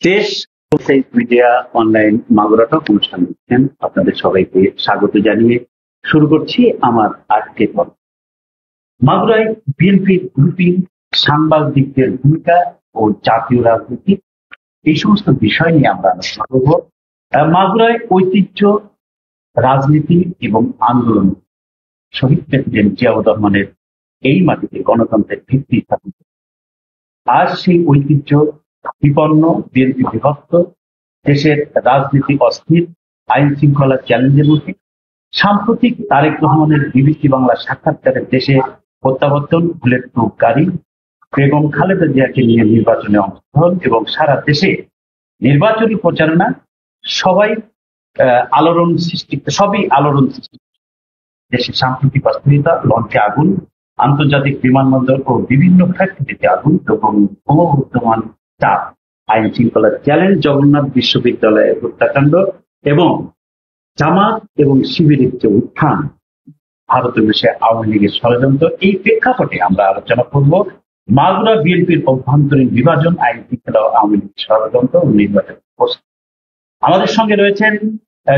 দেশ media online Magura টক অনুষ্ঠান দেখছেন। আপনাদের সবাইকে স্বাগত জানিয়ে শুরু করছি আমার আজকের পর্ব। মাগুরায় বিএনপির গ্রুপিং, সাংবাদিকদের ভূমিকা ও জাতীয় রাজনীতি, এই সমস্ত বিষয় নিয়ে আমরা আলোচনা করব। মাগুরায় ঐতিহ্য, রাজনীতি এবং আন্দোলন, শহীদ প্রেসিডেন্ট জিয়াউর রহমানের এই মাটিতে গণতন্ত্রের ভিত্তি স্থাপিত। আজ সেই ঐতিহ্য বিপন্ন, বিএনপি বিভক্ত, দেশের রাজনীতি অস্থির, আইন শৃঙ্খলা চ্যালেঞ্জের মুখে। সাম্প্রতিক তারেক রহমানের বিবিসি বাংলা সাক্ষাৎকারের দেশে প্রত্যাবর্তন, বুলেট প্রুফ গাড়ি, বেগম খালেদা জিয়াকে নিয়ে নির্বাচনে অংশগ্রহণ এবং সারা দেশে নির্বাচনী প্রচারণা, সবই আলোড়ন সৃষ্টি। দেশের সাম্প্রতিক অস্থিরতা, লঞ্চে আগুন, আন্তর্জাতিক বিমানবন্দর ও বিভিন্ন ফ্যাক্টরিতে আগুন এবং ক্রমবর্ধমান চাপ, আইন শৃঙ্খলার চ্যালেঞ্জ, জগন্নাথ বিশ্ববিদ্যালয়ের হত্যাকাণ্ড এবং জামাত এবং শিবিরের যে উত্থান, ভারতের বিষয়ে আওয়ামী লীগের ষড়যন্ত্র, এই প্রেক্ষাপটে আমরা আলোচনা করব মাগুরা বিএনপির অভ্যন্তরীণ বিভাজন, আইন শৃঙ্খলা ও আওয়ামী লীগের ষড়যন্ত্র ও নির্বাচন প্রস্তুতি। আমাদের সঙ্গে রয়েছেন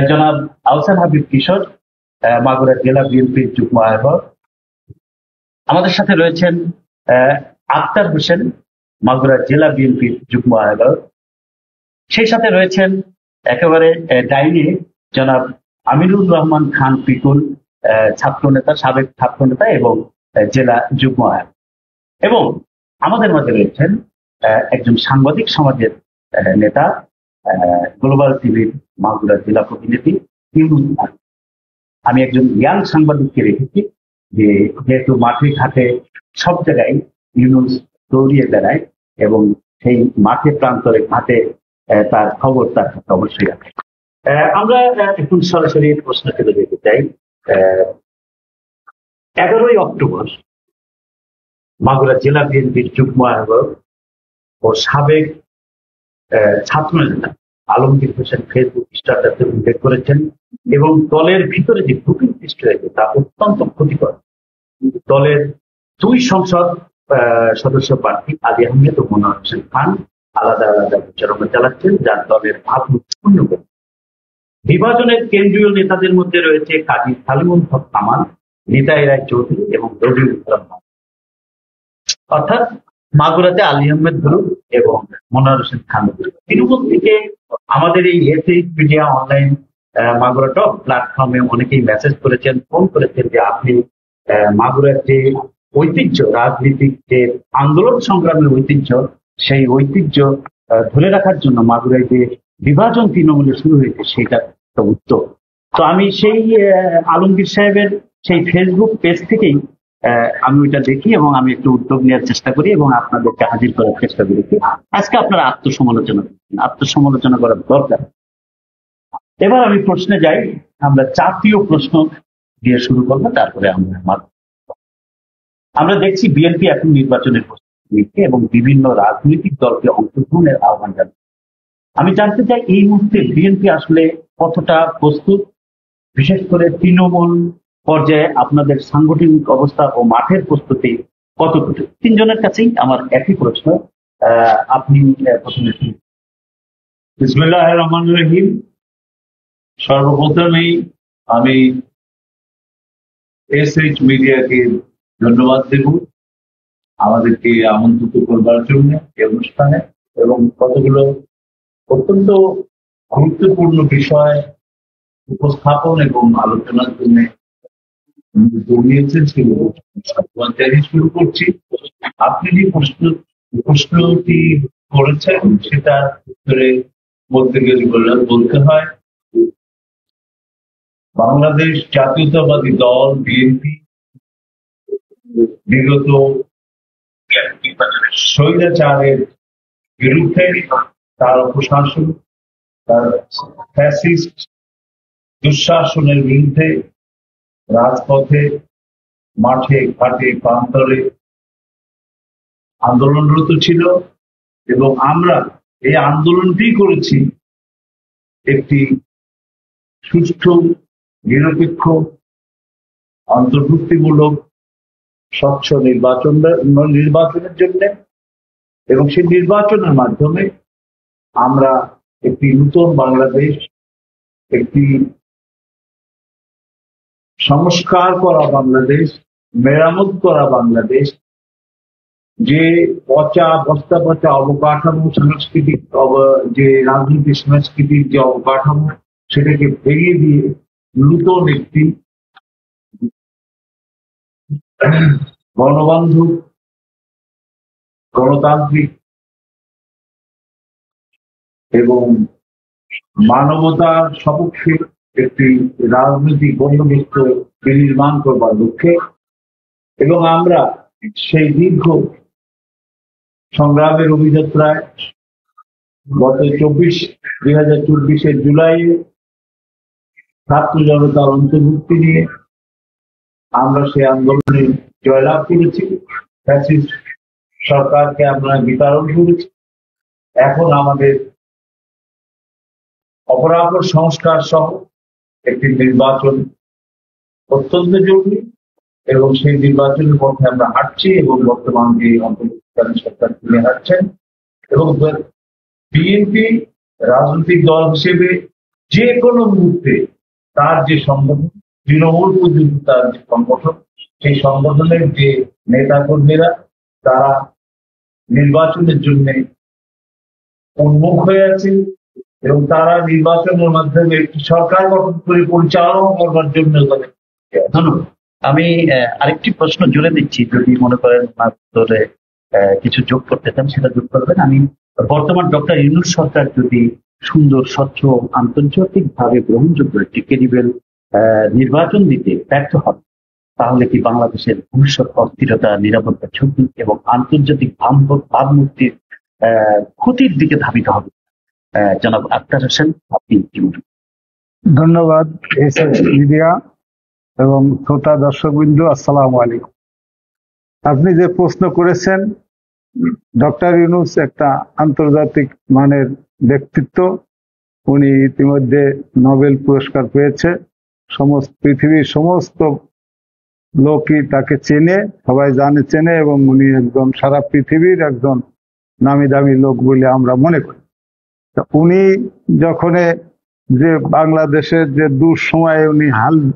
জনাব আহসান হাবিব কিশোর, মাগুরা জেলা বিএনপির যুগ্ম আহ্বায়ক। আমাদের সাথে রয়েছেন আক্তার হোসেন, মাগুরা জেলা বিএনপির যুগ্ম আহ্বায়ক। সেই সাথে রয়েছেন একেবারে ডাইনে জনাব আমিনুর রহমান খান পিকুল, ছাত্রনেতা, সাবেক ছাত্রনেতা এবং জেলা যুগ্ম আহ্বায়ক। এবং আমাদের মাঝে রয়েছেন একজন সাংবাদিক সমাজের নেতা, গ্লোবাল টিভির মাগুরা জেলা প্রতিনিধি ইউনুস। আমি একজন ইয়াং সাংবাদিককে রেখেছি, যেহেতু মাঠে ঘাটে সব জায়গায় ইউনুস দৌড়িয়ে বেড়ায় এবং সেই মাঠে প্রান্তরে ঘাটে তার খবর তার কাছে অবশ্যই আছে। আমরা এখন সরাসরি প্রশ্ন তুলে দিতে চাই। 11ই অক্টোবর মাগুরা জেলা বিএনপির যুগ্ম আহ্বায়ক ও সাবেক ছাত্রনেতা আলমগীর হোসেন ফেসবুক স্ট্যাটাসে উল্লেখ করেছেন এবং দলের ভিতরে যে গ্রুপিং সৃষ্টি হয়েছে তা অত্যন্ত ক্ষতিকর। দলের দুই সংসদ সদস্য প্রার্থী আলী আহমেদ ও মনোয়ার হোসেন খান আলাদা আলাদা প্রচারণা চালাচ্ছেন, যার দলের ভাবমূর্তি পূর্ণ করে। বিভাজনের কেন্দ্রীয় নেতাদের মধ্যে রয়েছে কাজী সালিমুল হক কামাল, নিতাই রায় চৌধুরী এবং রবিউল ইসলাম। অর্থাৎ মাগুরাতে আলী আহমেদ গ্রুপ এবং মনোয়ার হোসেন খান গ্রুপ। তৃণমূল থেকে আমাদের এই এসএইচ মিডিয়া অনলাইন মাগুরা টক প্ল্যাটফর্মে অনেকেই মেসেজ করেছেন, ফোন করেছেন যে আপনি মাগুরার যে ঐতিহ্য, রাজনীতিক যে আন্দোলন সংগ্রামের ঐতিহ্য, সেই ঐতিহ্য ধরে রাখার জন্য মাগুরায় যে বিভাজন তৃণমূলে শুরু হয়েছে সেটা একটা উত্তর। তো আমি সেই আলমগীর সাহেবের সেই ফেসবুক পেজ থেকেই আমি ওইটা দেখি এবং আমি একটু উদ্যোগ নেওয়ার চেষ্টা করি এবং আপনাদেরকে হাজির করার চেষ্টা করেছি। আজকে আপনারা আত্মসমালোচনা করার দরকার। এবার আমি প্রশ্নে যাই। আমরা জাতীয় প্রশ্ন দিয়ে শুরু করবো, তারপরে আমরা দেখছি বিএনপি এখন নির্বাচনের প্রস্তুতি নিচ্ছে এবং বিভিন্ন রাজনৈতিক দলকে অংশগ্রহণের আহ্বান জানাচ্ছে। আমি জানতে চাই এই মুহূর্তে বিএনপি আসলে কতটা প্রস্তুত, বিশেষ করে তৃণমূল পর্যায়ে আপনাদের সাংগঠনিক অবস্থা ও মাঠের প্রস্তুতি কতটুকু? তিনজনের কাছেই আমার একই প্রশ্ন। আপনি প্রথমে। বিসমিল্লাহির রহমানির রহিম। সর্বপ্রথমেই আমি এসএইচ মিডিয়াকে ধন্যবাদ দেব আমাদেরকে আমন্ত্রিত করবার জন্য এই অনুষ্ঠানে এবং কতগুলো অত্যন্ত গুরুত্বপূর্ণ বিষয় উপস্থাপন এবং আলোচনার জন্য শুরু করছি। আপনি যে প্রশ্নটি করেছেন সেটা উত্তরে বলতে গেলে বলতে হয় বাংলাদেশ জাতীয়তাবাদী দল বিএনপি বিগত স্বৈরাচারের বিরুদ্ধে, তার অপশাসন, তার ফ্যাসিস্ট দুঃশাসনের বিরুদ্ধে রাজপথে, মাঠে ঘাটে প্রান্তরে আন্দোলনরত ছিল এবং আমরা এই আন্দোলনটি করেছি একটি সুষ্ঠু, নিরপেক্ষ, অন্তর্ভুক্তিমূলক, স্বচ্ছ নির্বাচনের জন্য এবং সেই নির্বাচনের মাধ্যমে আমরা একটি নতুন বাংলাদেশ, একটি সংস্কার করা বাংলাদেশ, মেরামত করা বাংলাদেশ, যে পচা বস্তা পচা অবকাঠামো, সাংস্কৃতিক যে রাজনৈতিক সাংস্কৃতিক যে অবকাঠামো, সেটাকে ভেঙে দিয়ে নতুন একটি গণবান্ধব, গণতান্ত্রিক এবং মানবতার সপক্ষে একটি রাজনৈতিক বন্দোবস্ত বিনির্মাণ করবার লক্ষ্যে, এবং আমরা সেই দীর্ঘ সংগ্রামের অভিযাত্রায় গত 2024 জুলাইয়ে ছাত্র জনতার অন্তর্ভুক্তি নিয়ে আমরা সেই আন্দোলনে জয়লাভ করেছি। ফ্যাসিস্ট সরকারকে আমরা বিতাড়ন করেছি। এখন আমাদের অপরাপর সংস্কার সহ একটি নির্বাচন অত্যন্ত জরুরি, এবং সেই নির্বাচনের পথে আমরা হাঁটছি, এবং বর্তমান যে অন্তর্বর্তীকালীন সরকার তিনি হাঁটছেন, এবং বিএনপি রাজনৈতিক দল হিসেবে যে কোনো মুহূর্তে তার যে সংগঠন, তৃণমূল পর্যন্ত তার যে সংগঠন, সেই সংগঠনের যে নেতা কর্মীরা তারা নির্বাচনের জন্য উন্মুখ হয়ে আছে, এবং তারা নির্বাচনের মাধ্যমে একটি সরকার গঠন করে পরিচালনা করবার জন্য। ধন্যবাদ। আমি আরেকটি প্রশ্ন জুড়ে দিচ্ছি, যদি মনে করেন ধরে কিছু যোগ করতে চান সেটা যোগ করবেন। আমি বর্তমান ডক্টর ইউনূস সরকার যদি সুন্দর, স্বচ্ছ, আন্তর্জাতিক ভাবে গ্রহণযোগ্য একটি ক্রেডিবল নির্বাচন দিতে ব্যর্থ হবে, তাহলে কি বাংলাদেশের ভবিষ্যৎ অস্থিরতা, নিরাপত্তা ঝুঁকি এবং আন্তর্জাতিক ভাবমূর্তির ক্ষতির দিকে ধাবিত হবে? জনাব আক্তার হোসেন, আপনি কি বলবেন? ধন্যবাদ এসএস মিডিয়া এবং শ্রোতা দর্শকবৃন্দ, আসসালামু আলাইকুম। আপনি যে প্রশ্ন করেছেন, ডক্টর ইউনূস একটা আন্তর্জাতিক মানের ব্যক্তিত্ব। উনি ইতিমধ্যে নোবেল পুরস্কার পেয়েছে। পৃথিবীর সমস্ত লোকই তাকে চেনে, সবাই চেনে, এবং উনি একজন সারা পৃথিবীর একজন নামি দামি লোক বলে আমরা মনে করি। উনি যখন যে বাংলাদেশের যে দুঃসময়ে উনি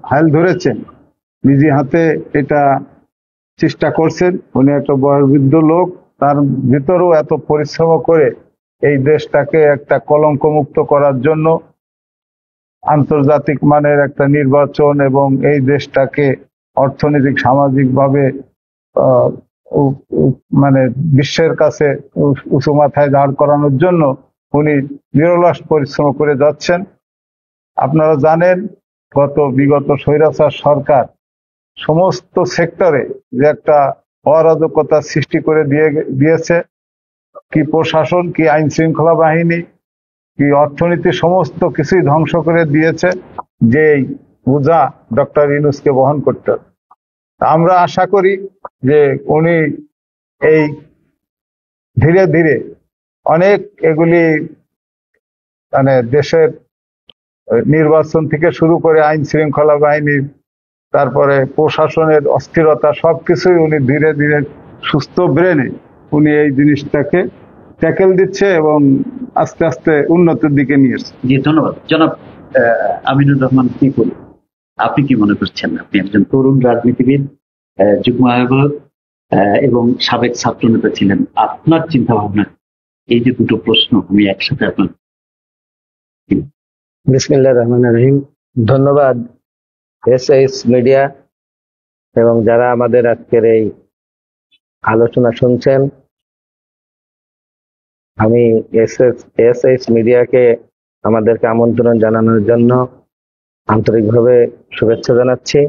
হাল ধরেছেন, নিজে হাতে এটা চেষ্টা করছেন। উনি একটা বয়োবৃদ্ধ লোক, তার ভিতরেও এত পরিশ্রম করে এই দেশটাকে একটা কলঙ্কমুক্ত করার জন্য আন্তর্জাতিক মানের একটা নির্বাচন এবং এই দেশটাকে অর্থনৈতিক সামাজিকভাবে মানে বিশ্বের কাছে উঁচু মাথায় দাঁড় করানোর জন্য উনি নিরলস পরিশ্রম করে যাচ্ছেন। আপনারা জানেন, বিগত স্বৈরাচার সরকার সমস্ত সেক্টরে যে একটা অরাজকতা সৃষ্টি করে দিয়েছে, কি প্রশাসন, কি আইন শৃঙ্খলা বাহিনী, কি অর্থনীতি, সমস্ত কিছুই ধ্বংস করে দিয়েছে। যে বোঝা ডক্টর ইউনূসকে বহন করতে হবে। আমরা আশা করি যে উনি এই ধীরে ধীরে অনেক এগুলি মানে দেশের নির্বাচন থেকে শুরু করে আইন শৃঙ্খলা বাহিনী, তারপরে প্রশাসনের অস্থিরতা, সবকিছুই উনি ধীরে ধীরে সুস্থ ব্রেনে উনি এই জিনিসটাকে ট্যাকেল দিচ্ছে এবং আস্তে আস্তে উন্নতির দিকে নিয়ে এসছে। জি, ধন্যবাদ। জনাব আমিনুর রহমান, কি বলুন, আপনি কি মনে করছেন? আপনি একজন তরুণ রাজনীতিবিদ, যুগ্ম আহ্বায়ক এবং সাবেক ছাত্র নেতা ছিলেন। আপনার চিন্তা ভাবনা, এই যে দুটো প্রশ্ন আমি একসাথে আপনার। বিসমিল্লাহির রহমানির রহিম। ধন্যবাদ এসএস মিডিয়া এবং যারা আমাদের আজকের এই আলোচনা শুনছেন। আমি এসএস মিডিয়াকে আমাদেরকে আমন্ত্রণ জানানোর জন্য আন্তরিকভাবে শুভেচ্ছা জানাচ্ছি।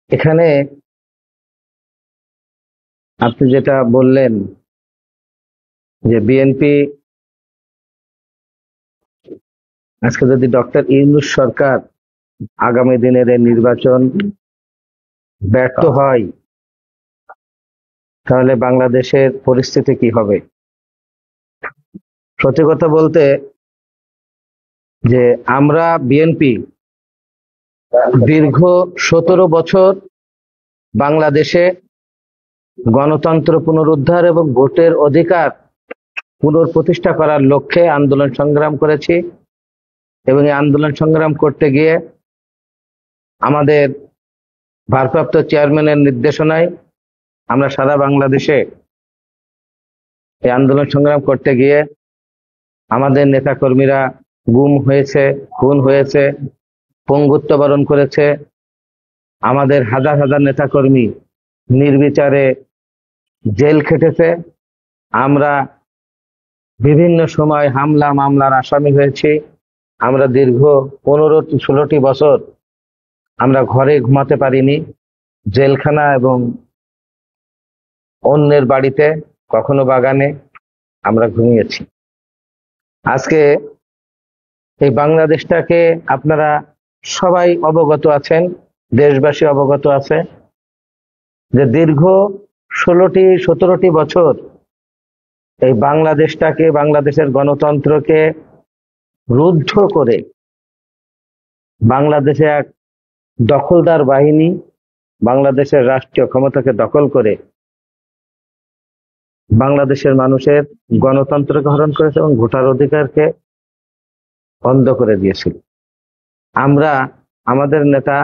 এখানে আপনি যেটা বললেন যে বিএনপি আজকে যদি ডক্টর ইউনূস সরকার আগামী দিনের এই নির্বাচন ব্যর্থ হয়, তাহলে বাংলাদেশের পরিস্থিতি কি হবে? সত্যি কথা বলতে যে আমরা বিএনপি দীর্ঘ 17 বছর বাংলাদেশে গণতন্ত্র পুনরুদ্ধার এবং ভোটের অধিকার পুনঃপ্রতিষ্ঠা করার লক্ষ্যে আন্দোলন সংগ্রাম করেছি এবং এই আন্দোলন সংগ্রাম করতে গিয়ে আমাদের ভারপ্রাপ্ত চেয়ারম্যানের নির্দেশনায় আমরা সারা বাংলাদেশে এই আন্দোলন সংগ্রাম করতে গিয়ে আমাদের নেতাকর্মীরা গুম হয়েছে, খুন হয়েছে, পঙ্গুত্ব বরণ করেছে। আমাদের হাজার হাজার নেতাকর্মী নির্বিচারে জেল খেটেছে। আমরা বিভিন্ন সময় হামলা মামলার আসামি হয়েছি। আমরা দীর্ঘ 15-16টি বছর আমরা ঘরে ঘুমাতে পারিনি, জেলখানা এবং অন্যের বাড়িতে, কখনো বাগানে আমরা ঘুমিয়েছি। আজকে এই বাংলাদেশটাকে আপনারা সবাই অবগত আছেন, দেশবাসী অবগত আছে যে দীর্ঘ 16-17টি বছর এই বাংলাদেশটাকে, বাংলাদেশের গণতন্ত্রকে রুদ্ধ করে বাংলাদেশে এক দখলদার বাহিনী বাংলাদেশের রাষ্ট্রীয় ক্ষমতাকে দখল করে বাংলাদেশের মানুষের গণতন্ত্রকে হরণ করেছে এবং ভোটার অধিকারকে বন্ধ করে দিয়েছিল। আমরা, আমাদের নেতা,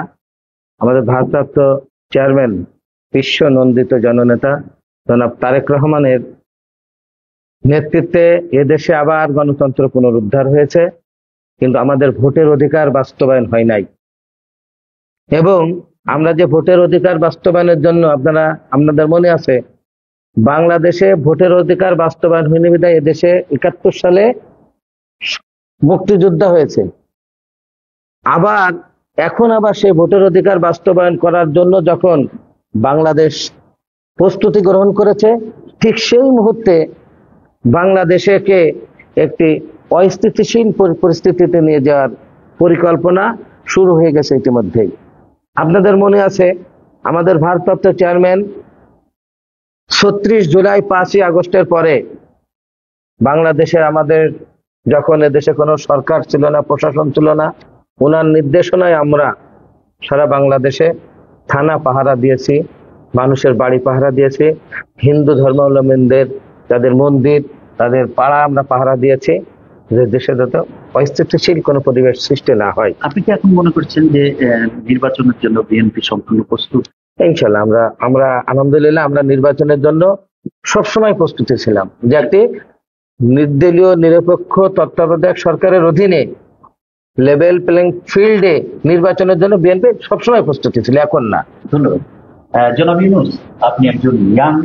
আমাদের ভারপ্রাপ্ত চেয়ারম্যান, বিশ্ব নন্দিত জননেতা জনাব তারেক রহমানের নেতৃত্বে এদেশে আবার গণতন্ত্র পুনরুদ্ধার হয়েছে, কিন্তু আমাদের ভোটের অধিকার বাস্তবায়ন হয় নাই। এবং আমরা যে ভোটের অধিকার বাস্তবায়নের জন্য, আপনাদের মনে আছে, বাংলাদেশে ভোটের অধিকার বাস্তবায়ন হয়নি বিধায় এদেশে 71 সালে মুক্তিযুদ্ধ হয়েছে। আবার এখন সেই ভোটের অধিকার বাস্তবায়ন করার জন্য যখন বাংলাদেশ প্রস্তুতি গ্রহণ করেছে, ঠিক সেই মুহূর্তে বাংলাদেশকে একটি অস্থিতিশীল পরিস্থিতিতে নিয়ে যাওয়ার পরিকল্পনা শুরু হয়ে গেছে ইতিমধ্যেই। আপনাদের মনে আছে, আমাদের ভারপ্রাপ্ত চেয়ারম্যান 36 জুলাই 5ই আগস্টের পরে বাংলাদেশে, আমাদের যখন এদেশে কোনো সরকার ছিল না, প্রশাসন ছিল না, ওনার নির্দেশনায় আমরা সারা বাংলাদেশে থানা পাহারা দিয়েছি, মানুষের বাড়ি পাহারা দিয়েছি, হিন্দু ধর্মাবলম্বীদের যাদের মন্দির, তাদের পাড়া আমরা পাহারা দিয়েছি, যে দেশে যাতে অস্থিতিশীল কোনো পরিবেশ সৃষ্টি না হয়। আপনি কি এখন মনে করছেন যে নির্বাচনের জন্য বিএনপি সম্পূর্ণ প্রস্তুত? ইনশাল্লাহ আমরা আলহামদুলিল্লাহ আমরা নির্বাচনের জন্য সবসময় প্রস্তুতি ছিলাম। যে একটি নির্দলীয় নিরপেক্ষ তত্ত্বাবধায়ক সরকারের অধীনে লেভেল প্লেইং ফিল্ডে নির্বাচনের জন্য বিএনপি সবসময় প্রস্তুতি ছিল, এখন না। ধন্যবাদ। জনাব ইউনূস, আপনি একজন ইয়াং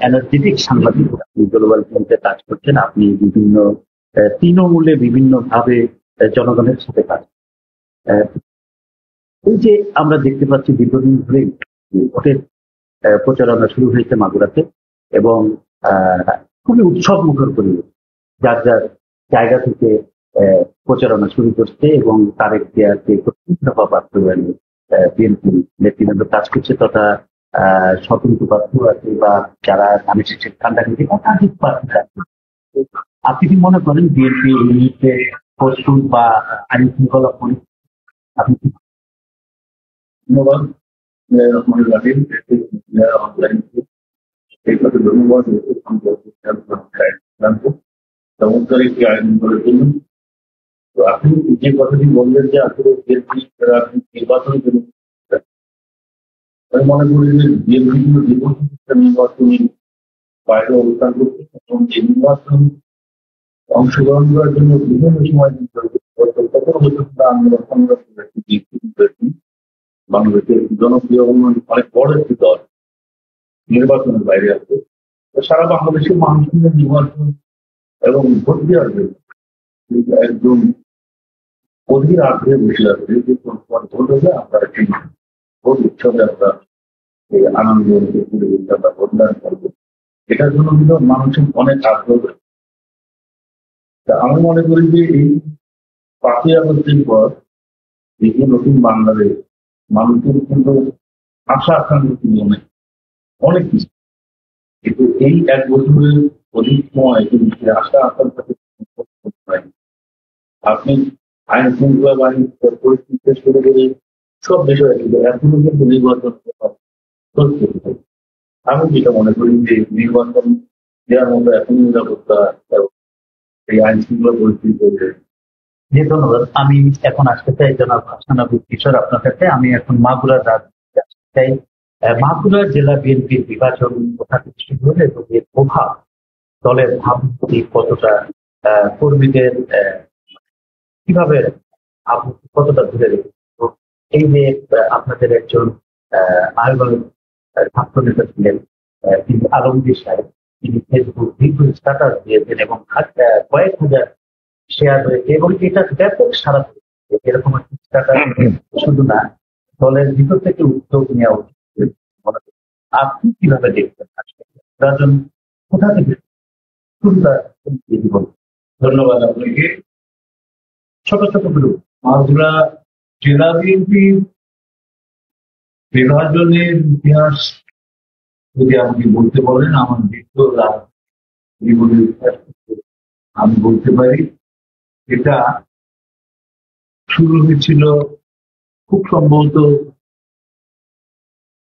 এনার্জেটিক সাংবাদিক, আপনি গ্লোবাল ফ্রন্টে কাজ করছেন, আপনি বিভিন্ন তৃণমূলে বিভিন্ন ভাবে জনগণের সাথে কাজ। এই যে আমরা দেখতে পাচ্ছি দীর্ঘদিন ধরে ভোটের প্রচারণা শুরু হয়েছে মাগুরাতে, এবং খুবই উৎসব মুখর পরিবেশ, যার যার জায়গা থেকে প্রচারণা শুরু করছে, এবং তারেক জিয়াকে দফা বাস্তবায়নে বিএনপি নেতৃবৃন্দ কাজ করছে, তথা স্বতন্ত্র প্রার্থী আছে বা যারা নামে শেষের কান্ডাকাটি একাধিক প্রার্থী আছে। আপনি কি মনে করেন বিএনপি এই মুহূর্তে প্রস্তুত বা আইন শৃঙ্খলা পরিস্থিতি? আপনি ধন্যবাদ। চমৎকার একটি আয়োজন করার জন্য। তো আপনি যে কথাটি বললেন যে আসলে নির্বাচনের জন্য, আমি মনে করি যে বিএনপি নির্বাচনী বাইরে অবস্থান করছে, এবং যে নির্বাচন অংশগ্রহণ করার জন্য বিভিন্ন সময় আন্দোলন সংগ্রাম করেছি। বাংলাদেশের জনপ্রিয় অনেক বড় একটি দল নির্বাচনের বাইরে আছে। সারা বাংলাদেশের মানুষের নির্বাচন এবং ভোট দেওয়ার জন্য একদম অধীর আগ্রহে বসে আছে যে ভোট হলে আমরা একটি ভোট উৎসবে আমরা এই আনন্দ আমরা ভোটদান করবো। এটার জন্য কিন্তু মানুষের অনেক আগ্রহ। আমি মনে করি যে এই 5ই আগস্টের পর এই যে নতুন বাংলাদেশ, মানুষের কিন্তু আশা আকাঙ্ক্ষা অনেক অনেক কিছু, কিন্তু এই 1 বছরের অধিক সময় কিন্তু আশা আকাঙ্ক্ষা আপনি আইন শৃঙ্খলা বাহিনীর পরিস্থিতি শুরু করে সব বিষয়ে কিন্তু এখনো কিন্তু নির্বাচন চলছে। আমি যেটা মনে করি যে নির্বাচন দেওয়ার মতো এখন নিরাপত্তা এবং এই আইন শৃঙ্খলা পরিস্থিতি জি ধন্যবাদ। আমি এখন আসতে চাই জনাব হাসানাবুল কিশোর আপনার কাছে। আমি এখন মাগুরার রাজনীতি আসতে চাই। মাগুরা জেলা বিএনপির বিভাজন কোথা থেকে শুরু হলো এবং এর প্রভাব দলের ভাবমূর্তি কতটা, কর্মীদের কিভাবে ভাবমূর্তি কতটা ধরে রেখেছে। তো এই যে আপনাদের একজন নারায়ণগঞ্জের ছাত্র নেতা ছিলেন কিন্তু আলমগীর সাহেব, তিনি ফেসবুক দীর্ঘ স্ট্যাটাস দিয়েছেন এবং কয়েক হাজার শেয়ার হয়েছে এবং এটা ব্যাপক সারা পড়েছে। এরকম একটা স্ট্যাটাস শুধু না, দলের ভিতর থেকে উদ্যোগ নেওয়া উচিত মনে করি। আপনি কিভাবে দেখবেন আজকে নির্বাচন কোথা থেকে শুরুটা যদি বলেন। ধন্যবাদ আপনাকে। ছোট ছোট গ্রুপ মাগুরা জেলা বিএনপি বিভাজনের ইতিহাস যদি আমাকে বলতে বলেন, আমার দীর্ঘ জীবনের ইতিহাস থেকে আমি বলতে পারি এটা শুরু হয়েছিল খুব সম্ভবত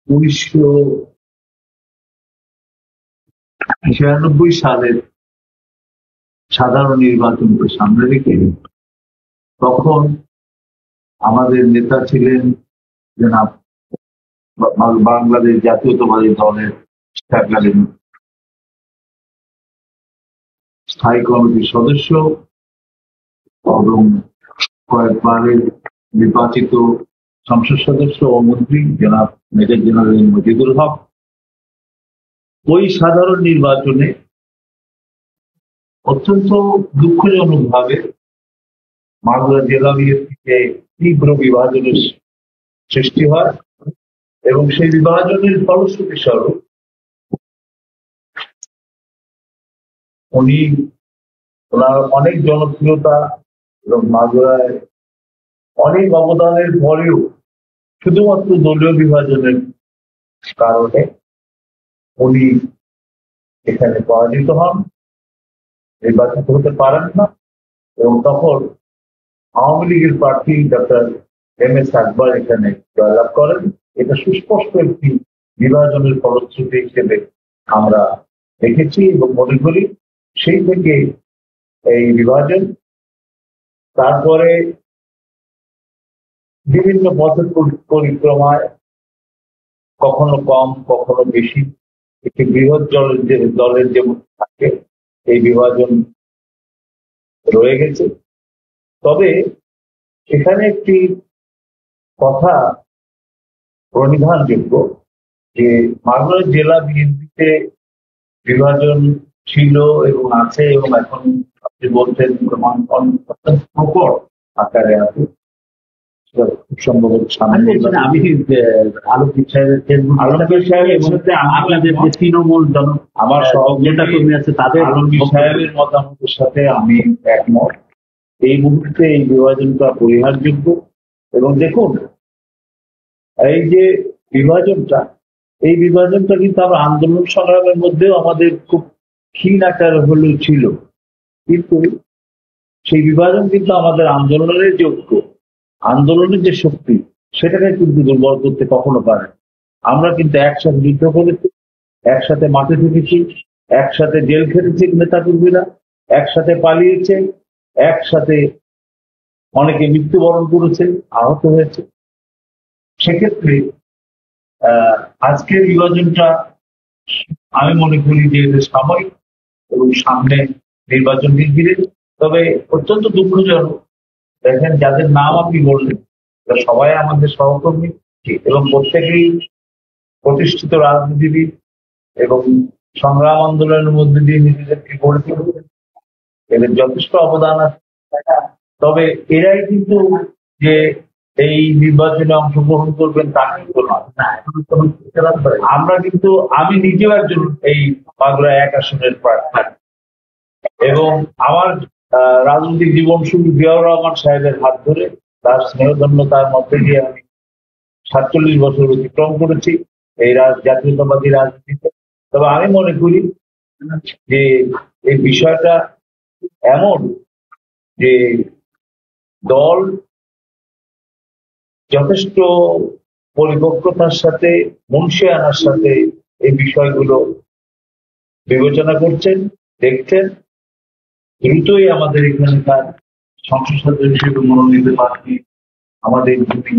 1996 সালের সাধারণ নির্বাচনকে সামনে রেখে। তখন আমাদের নেতা ছিলেন জনাব বাংলাদেশ জাতীয়তাবাদী দলের থাকাকালীন স্থায়ী কমিটির সদস্য এবং কয়েকবারের নির্বাচিত সংসদ সদস্য ও মন্ত্রী জনাব মেজর জেনারেল মজিদুল হক। ওই সাধারণ নির্বাচনে অত্যন্ত দুঃখজনকভাবে মাগুরা জেলা বিএনপিতে তীব্র বিভাজনের সৃষ্টি হয় এবং সেই বিভাজনের ফলশ্রুতি স্বরূপ ওনার অনেক জনপ্রিয়তা এবং মাগুরায় অনেক অবদানের পরেও শুধুমাত্র দলীয় বিভাজনের কারণে উনি এখানে পরাজিত হন, নির্বাচিত হতে পারেন না এবং তখন আওয়ামী লীগের প্রার্থী ডক্টর এম.এস. আকবর এখানে জয়লাভ করেন। এটা সুস্পষ্ট একটি বিভাজনের ফলশ্রুতি হিসেবে আমরা দেখেছি এবং মনে করি সেই থেকে এই বিভাজন। তারপরে বিভিন্ন পথের পরিক্রমায় কখনো কম কখনো বেশি একটি বৃহৎ দলের যেমন থাকে এই বিভাজন রয়ে গেছে। তবে এখানে একটি কথা প্রণিধানযোগ্য যে মাগুরা জেলা বিএনপিতে বিভাজন ছিল এবং আছে এবং এখন আপনি বলছেন অত্যন্ত প্রকট আকারে আছে। খুব সম্ভবত আমি আলমগীর সাহেবের আপনাদের যে তৃণমূল আমার নেতা কর্মী আছে তাদের আলমগীর সাহেবের মতামতের সাথে আমি একমত। এই মুহূর্তে এই বিভাজনটা পরিহারযোগ্য এবং দেখুন এই যে বিভাজনটা, এই বিভাজনটা কিন্তু আমরা আন্দোলন সংগ্রামের মধ্যেও আমাদের খুব ক্ষীণ আকারে হলেও ছিল, কিন্তু সেই বিভাজন কিন্তু আমাদের আন্দোলনের যে ঐক্য, আন্দোলনের যে শক্তি সেটাকে কিন্তু দুর্বল করতে কখনো পারে। আমরা কিন্তু একসাথে যুদ্ধ করেছি, একসাথে মাঠে ঢুকেছি, একসাথে জেল খেটেছি নেতাকর্মীরা, একসাথে পালিয়েছে, একসাথে অনেকে মৃত্যুবরণ করেছে, আহত হয়েছে। সেক্ষেত্রে আজকের বিভাজনটা আমি মনে করি যে এটা সাময়িক এবং সামনে নির্বাচনকে ঘিরে। তবে অত্যন্ত দুঃখজনক, দেখেন যাদের নাম আপনি বললেন সবাই আমাদের সহকর্মী এবং প্রত্যেকেই প্রতিষ্ঠিত রাজনীতিবিদ এবং সংগ্রাম আন্দোলনের মধ্যে দিয়ে নিজেদেরকে গড়ে তুলবে, এদের যথেষ্ট অবদান আছে। তবে এরাই কিন্তু যে এই নির্বাচনে অংশগ্রহণ করবেন তা কিন্তু নয়। আমরা কিন্তু আমি নিজেও একজন এই মাগুরা 1 আসনের প্রার্থী এবং আমার রাজনৈতিক জীবন শুরু জিয়াউর রহমান সাহেবের হাত ধরে, তার স্নেহধন্যতার মধ্যে দিয়ে আমি 47 বছর অতিক্রম করেছি এই জাতীয়তাবাদী রাজনীতিতে। তবে আমি মনে করি যে এই বিষয়টা এমন যে দল যথেষ্ট পরিপক্কতার সাথে, মুন্সিয়ানার সাথে এই বিষয়গুলো বিবেচনা করছেন, দেখছেন। দ্রুতই আমাদের এখানকার সংসদ সদস্য হিসেবে মনোনীত প্রার্থী আমাদের দুটি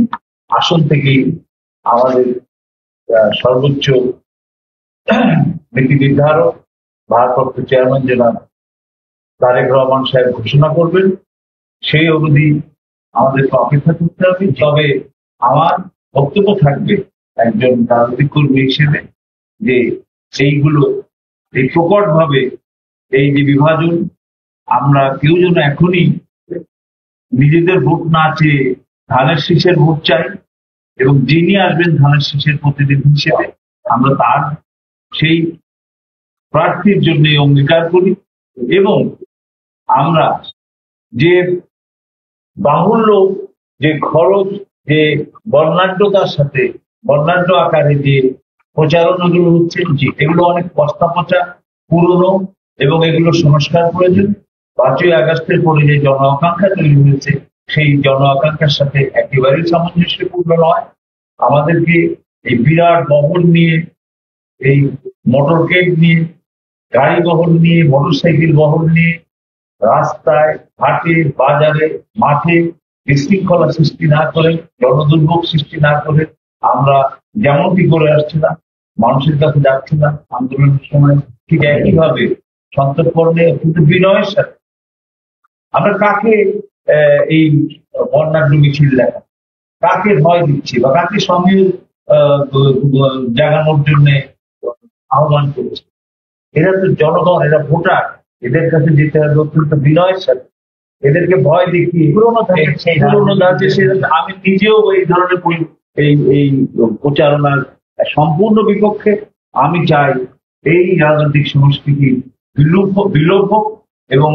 আসন থেকেই আমাদের সর্বোচ্চ নীতি নির্ধারক ভারপ্রাপ্ত চেয়ারম্যান জনাব তারেক রহমান সাহেব ঘোষণা করবেন। সেই অবধি আমাদেরকে অপেক্ষা করতে হবে। তবে আমার বক্তব্য থাকবে একজন রাজনৈতিক কর্মী হিসেবে যে সেইগুলো এই প্রকট ভাবে এই যে বিভাজন, আমরা কেউ যেন এখনই নিজেদের ভোট না চেয়ে ধানের শীষের ভোট চাই, এবং যিনি আসবেন ধানের শীষের প্রতিনিধি হিসেবে আমরা তার সেই প্রার্থীর জন্য অঙ্গীকার করি। এবং আমরা যে বাহুল্য, যে খরচ, যে বর্ণাঢ্যতার সাথে বর্ণাঢ্য আকারে যে প্রচারণাগুলো হচ্ছে, এগুলো অনেক পচা পচা, পুরনো, এবং এগুলো সংস্কার প্রয়োজন। 5ই আগস্টের পরে যে জন আকাঙ্ক্ষা তৈরি হয়েছে, সেই জন আকাঙ্ক্ষার সাথে একেবারেই সামঞ্জস্যপূর্ণ নয়। আমাদেরকে এই বিরাট বহর নিয়ে, এই মোটরকেট নিয়ে, গাড়ি বহর নিয়ে, মোটরসাইকেল বহর নিয়ে রাস্তায়, ঘাটে, বাজারে, মাঠে বিশৃঙ্খলা সৃষ্টি না করে, জনদুর্ভোগ সৃষ্টি না করে আমরা যেমনটি করে আসছিলাম, মানুষের কাছে যাচ্ছিলাম আন্দোলনের সময়, ঠিক একইভাবে সন্তর্পণে কিন্তু বিনয়ের সাথে আমরা কাকে এই বর্ণাঢ্য মিছিল দেখা, কাকে ভয় দিচ্ছি বা কাকে সঙ্গে জাগানোর জন্য আহ্বান করছি? এরা তো জনগণ, এরা ভোটার, এদের কাছে যেতে হবে অত্যন্ত বিনয়ের সাথে। এদেরকে ভয় দেখিয়ে পুরোনো ধাঁচে আমি নিজেও এই ধরনের এই প্রচারণার সম্পূর্ণ বিপক্ষে। আমি চাই এই রাজনৈতিক সংস্কৃতি বিলোপ হোক, এবং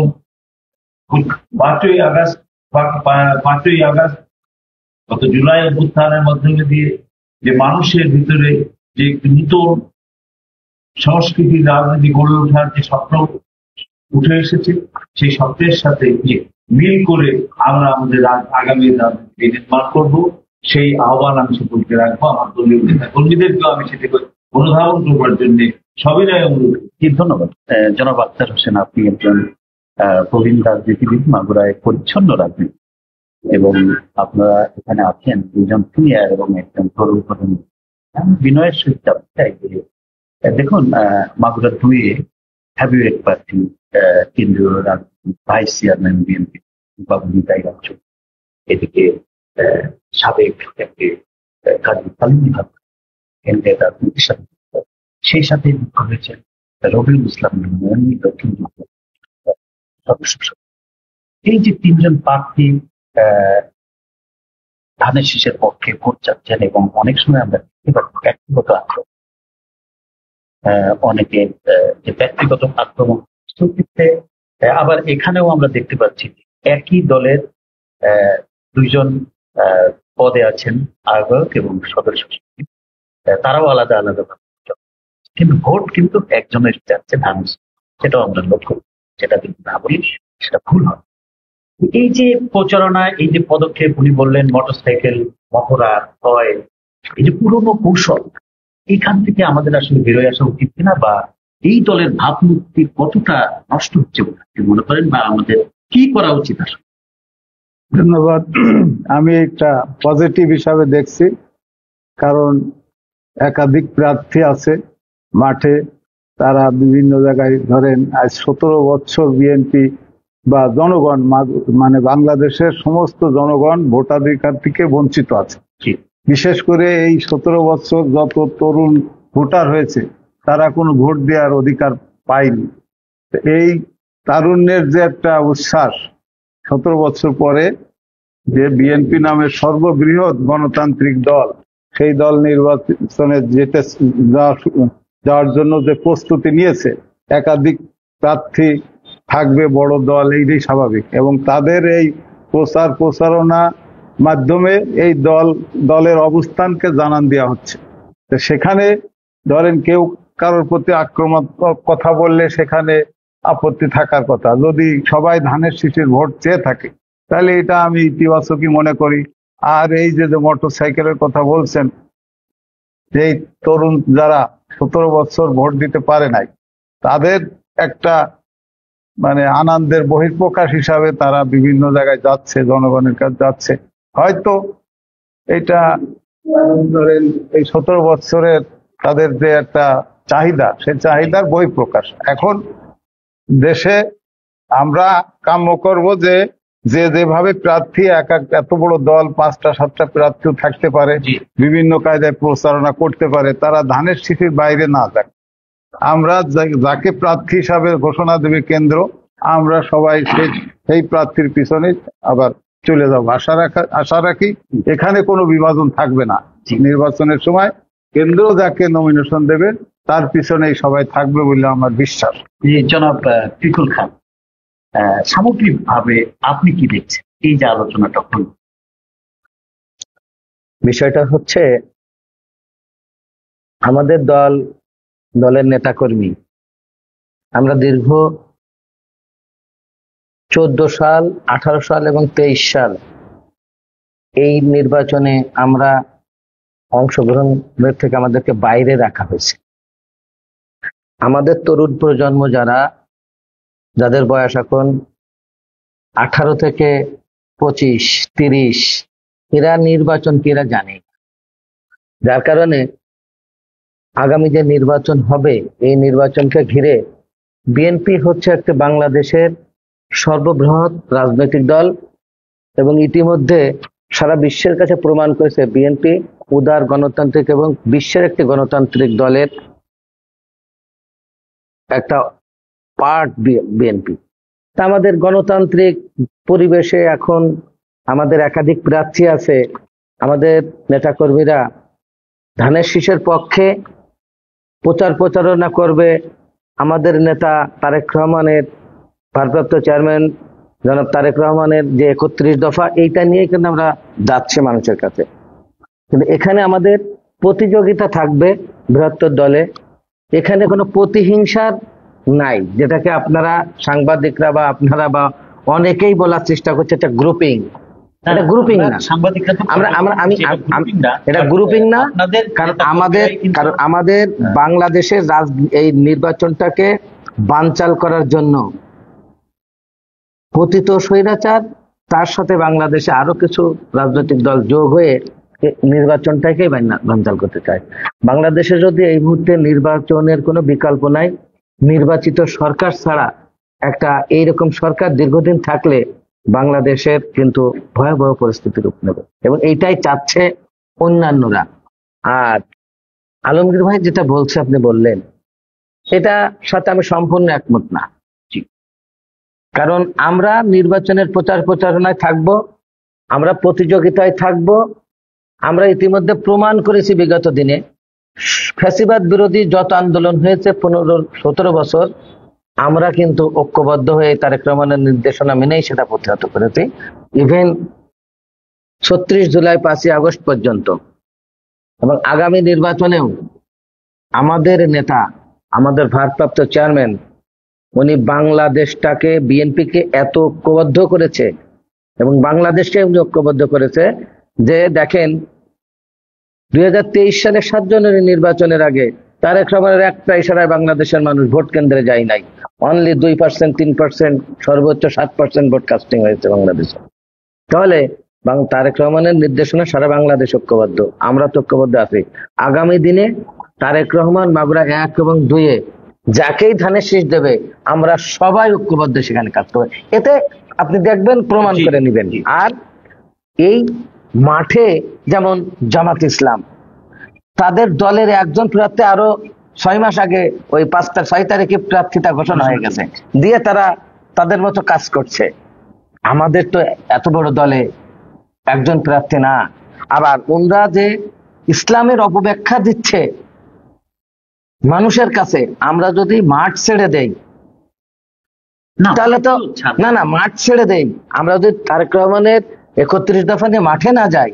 5ই আগস্ট গত জুলাই অভ্যুত্থানের মাধ্যমে দিয়ে যে মানুষের ভিতরে যে নতুন সংস্কৃতির রাজনীতি গড়ে ওঠার যে স্বপ্ন উঠে এসেছে, সেই স্বপ্নের সাথে মিল করে আমরা আমাদের আগামী রাজনীতি নির্মাণ করবো, সেই আহ্বান আমি সকলকে রাখবো। আমার দলীয় নেতা কর্মীদেরকেও আমি সেটাকে অনুধাবন করবার জন্য সবিনয় অনুরোধ করি। ধন্যবাদ। জনাব আখতার হোসেন, আপনি একজন প্রবীণ রাজনীতিবিদ, মাগুরায় পরিচ্ছন্ন রাজনীতি, এবং আপনারা এখানে আছেন দুজন সিনিয়র এবং একজন তরুণ প্রজন্ম। আমি বিনয়ের সহিত জানতে চাই যে দেখুন, মাগুরা 2-এ হ্যাভিওয়েট প্রার্থী কেন্দ্রীয় রাজনীতি ভাইস চেয়ারম্যান বিএনপি বাবুল জায়গা, এদিকে সাবেক কাজী সালিম কেন্দ্রের রাজনীতির সাথে, সেই সাথে যুক্ত হয়েছেন রবিউল ইসলাম দক্ষিণ সদস্য। এই যে 3জন প্রার্থী ধানের শীষের পক্ষে ভোট চাচ্ছেন, এবং অনেক সময় আমরা দেখতে পাচ্ছি ব্যক্তিগত আক্রমণ, অনেকে যে ব্যক্তিগত আক্রমণ, আবার এখানেও আমরা দেখতে পাচ্ছি একই দলের 2জন পদে আছেন আহ্বায়ক এবং সদস্য সচিব, তারাও আলাদা আলাদা, কিন্তু ভোট কিন্তু একজনের যাচ্ছে ধানের। সেটাও আমরা লক্ষ্য করি, সেটা কিন্তু না বলি সেটা ভুল হয়। এই যে প্রচারণা, এই যে পদক্ষেপ উনি বললেন, মোটরসাইকেল মহড়া হয়, এই যে পুরনো কৌশল, এখান থেকে আমাদের আসলে বেরোয় আসা উচিত কিনা, বা এই দলের ভাবমূর্তি কতটা নষ্ট হচ্ছে বলে আপনি মনে করেন, বা আমাদের কি করা উচিত আসলে? ধন্যবাদ। আমি একটা পজিটিভ হিসাবে দেখছি, কারণ একাধিক প্রার্থী আছে মাঠে, তারা বিভিন্ন জায়গায়, ধরেন আজ 17 বছর বিএনপি বা জনগণ, মানে বাংলাদেশের সমস্ত জনগণ ভোটাধিকার থেকে বঞ্চিত আছে। বিশেষ করে এই 17 বছর যত তরুণ ভোটার হয়েছে, তারা কোনো ভোট দেওয়ার অধিকার পায়নি। এই তারুণ্যের যে একটা উচ্ছ্বাস, 17 বছর পরে যে বিএনপি নামের সর্ববৃহৎ গণতান্ত্রিক দল, সেই দল নির্বাচনে যাওয়ার জন্য যে প্রস্তুতি নিয়েছে, একাধিক প্রার্থী থাকবে, বড় দল, এইটাই স্বাভাবিক, এবং তাদের এই প্রচারণা মাধ্যমে এই দলের অবস্থানকে জানান দেওয়া হচ্ছে। সেখানে ধরেন কেউ কারোর প্রতি আক্রমণাত্মক কথা বললে সেখানে আপত্তি থাকার কথা। যদি সবাই ধানের শীষের ভোট চেয়ে থাকে, তাহলে এটা আমি ইতিবাচকই মনে করি। আর এই যে মোটর সাইকেলের কথা বলছেন, এই তরুণ যারা 17 বছর ভোট দিতে পারে নাই, তাদের একটা মানে আনন্দের বহিঃপ্রকাশ হিসাবে তারা বিভিন্ন জায়গায় যাচ্ছে, জনগণের কাছে যাচ্ছে। হয়তো এটা ধরেন এই 17 বছরের তাদের যে একটা চাহিদা, সেই চাহিদার বহিঃপ্রকাশ। এখন দেশে আমরা কাম্য করব যে যেভাবে প্রার্থী এত বড় দল 5টা 7টা প্রার্থীও থাকতে পারে, বিভিন্ন কায়দায় প্রচারণা করতে পারে, তারা ধানের শীষের বাইরে না যাক। আমরা যাকে প্রার্থী হিসাবে ঘোষণা দেবে কেন্দ্র, আমরা সবাই সেই প্রার্থীর পিছনে আবার চলে যাব। আশা রাখি এখানে কোনো বিভাজন থাকবে না। নির্বাচনের সময় কেন্দ্র যাকে নমিনেশন দেবে তার পিছনেই সবাই থাকবে বলে আমার বিশ্বাস। জনাব ত্রিকুল খান, সামগ্রিকভাবে আপনি কি দেখছেন এই যে আলোচনাটা হল? বিষয়টা হচ্ছে আমাদের দলের নেতাকর্মী আমরা দীর্ঘ 14 সাল, 18 সাল এবং 23 সাল এই নির্বাচনে আমরা অংশগ্রহণের থেকে আমাদেরকে বাইরে রাখা হয়েছে। আমাদের তরুণ প্রজন্ম যাদের বয়স এখন 18 থেকে 25, 30, এরা নির্বাচন কি এরা জানে, যার কারণে আগামী যে নির্বাচন হবে এই নির্বাচনকে ঘিরে বিএনপি হচ্ছে একটা বাংলাদেশের সর্ববৃহৎ রাজনৈতিক দল এবং ইতিমধ্যে সারা বিশ্বের কাছে প্রমাণ করেছে বিএনপি উদার গণতান্ত্রিক এবং বিশ্বের একটি গণতান্ত্রিক দলের একটা পার্ট বিএনপি। তা আমাদের গণতান্ত্রিক পরিবেশে এখন আমাদের একাধিক প্রার্থী আছে। আমাদের নেতাকর্মীরা ধানের শীষের পক্ষে প্রচারণা করবে। আমাদের নেতা তারেক রহমানের, ভারপ্রাপ্ত চেয়ারম্যান জনাব তারেক রহমানের যে 31 দফা, এইটা নিয়ে কিন্তু আমরা যাচ্ছি মানুষের কাছে। কিন্তু এখানে আমাদের প্রতিযোগিতা থাকবে বৃহত্তর দলে, এখানে কোনো প্রতিহিংসার নাই, যেটাকে আপনারা সাংবাদিকরা বা আপনারা বা অনেকেই বলার চেষ্টা করছে এটা গ্রুপিং। এটা গ্রুপিং না, এটা গ্রুপিং না। কারণ আমাদের বাংলাদেশের এই নির্বাচনটাকে বানচাল করার জন্য পতিত স্বৈরাচার, তার সাথে বাংলাদেশে আরো কিছু রাজনৈতিক দল যোগ হয়ে নির্বাচনটাকেই বানচাল করতে চায়। বাংলাদেশে যদি এই মুহূর্তে নির্বাচনের কোনো বিকল্প নাই, নির্বাচিত সরকার ছাড়া একটা এইরকম সরকার দীর্ঘদিন থাকলে বাংলাদেশের কিন্তু ভয়াবহ পরিস্থিতির রূপ নেবে এবং এইটাই চাচ্ছে অন্যান্যরা। আর আলমগীর ভাই যেটা বলছে, আপনি বললেন, এটা সাথে আমি সম্পূর্ণ একমত না। কারণ আমরা নির্বাচনের প্রচারণায় থাকব, আমরা প্রতিযোগিতায় থাকব। আমরা ইতিমধ্যে প্রমাণ করেছি বিগত দিনে ফ্যাসিবাদ বিরোধী যত আন্দোলন হয়েছে 15-17 বছর, আমরা কিন্তু ঐক্যবদ্ধ হয়ে তারেক রহমানের নির্দেশনা মেনেই সেটা প্রতিহত করেছি। ইভেন 36 জুলাই, 5ই আগস্ট পর্যন্ত। এবং আগামী নির্বাচনেও আমাদের নেতা, আমাদের ভারপ্রাপ্ত চেয়ারম্যান, উনি বাংলাদেশটাকে, বিএনপিকে এত ঐক্যবদ্ধ করেছে এবং বাংলাদেশকে উনি ঐক্যবদ্ধ করেছে যে দেখেন 2023 সালে 7 জানুয়ারি নির্বাচনের আগে তারেক রহমানের একটা ইশারায় বাংলাদেশের মানুষ ভোট কেন্দ্রে যায় নাই। অনলি 2%, 3%, সর্বোচ্চ 7% ভোট কাস্টিং হয়েছে বাংলাদেশে। তাহলে তারেক রহমানের নির্দেশনা সারা বাংলাদেশ ঐক্যবদ্ধ, আমরা তো ঐক্যবদ্ধ আছি। আগামী দিনে তারেক রহমান মাগুরা 1 এবং 2-এ যাকেই ধানের শীষ দেবে আমরা সবাই ঐক্যবদ্ধ সেখানে কাজ করবে। এতে আপনি দেখবেন, প্রমাণ করে নেবেন। আর এই মাঠে যেমন জামাত ইসলাম, তাদের দলের একজন প্রার্থী আরো 6 মাস আগে ওই 6 তারিখে প্রার্থীতা ঘোষণা হয়ে গেছে, দিয়ে তারা তাদের মতো কাজ করছে। আমাদের তো এত বড় দলে একজন প্রার্থী না। আবার ওনরা যে ইসলামের অপব্যাখ্যা দিচ্ছে মানুষের কাছে, আমরা যদি মাঠ ছেড়ে দেই তাহলে তো না, মাঠ ছেড়ে দেই, আমরা যদি তারেক রহমানের 31 দফা নিয়ে মাঠে না যাই,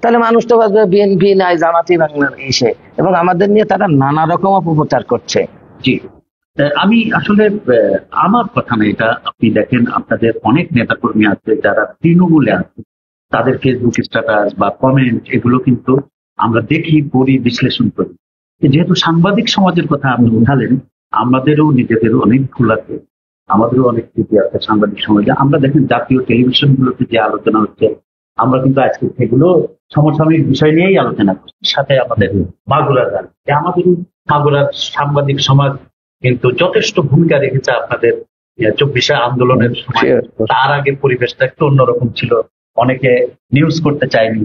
তাহলে মানুষ তো ভাববে বিএনপি নাই, জামাতি বাংলার এসে, এবং আমাদের নিয়ে তারা নানা রকম অপপ্রচার করছে। জি, আমি আসলে আমার কথা না এটা, আপনি দেখেন আপনাদের অনেক নেতাকর্মী আছে যারা তৃণমূলে আছে, তাদের ফেসবুক স্ট্যাটাস বা কমেন্ট এগুলো কিন্তু আমরা দেখি, পড়ি, বিশ্লেষণ করি। যেহেতু সাংবাদিক সমাজের কথা আপনি উঠালেন, আমাদেরও নিজেদের অনেক ভুল আছে, আমাদেরও অনেক ত্রুটি আছে সাংবাদিক সমাজে। আমরা দেখেন জাতীয় টেলিভিশন গুলোতে যে আলোচনা হচ্ছে, আমরা কিন্তু আজকে সেগুলো সমসাময়িক বিষয় নিয়েই আলোচনা করছি। সাথে আমাদের মাগুরা গান, যে আমাদের মাগুরার সাংবাদিক সমাজ কিন্তু যথেষ্ট ভূমিকা রেখেছে আপনাদের 24শে আন্দোলনের সময়। তার আগে পরিবেশটা একটু অন্যরকম ছিল, অনেকে নিউজ করতে চায়নি,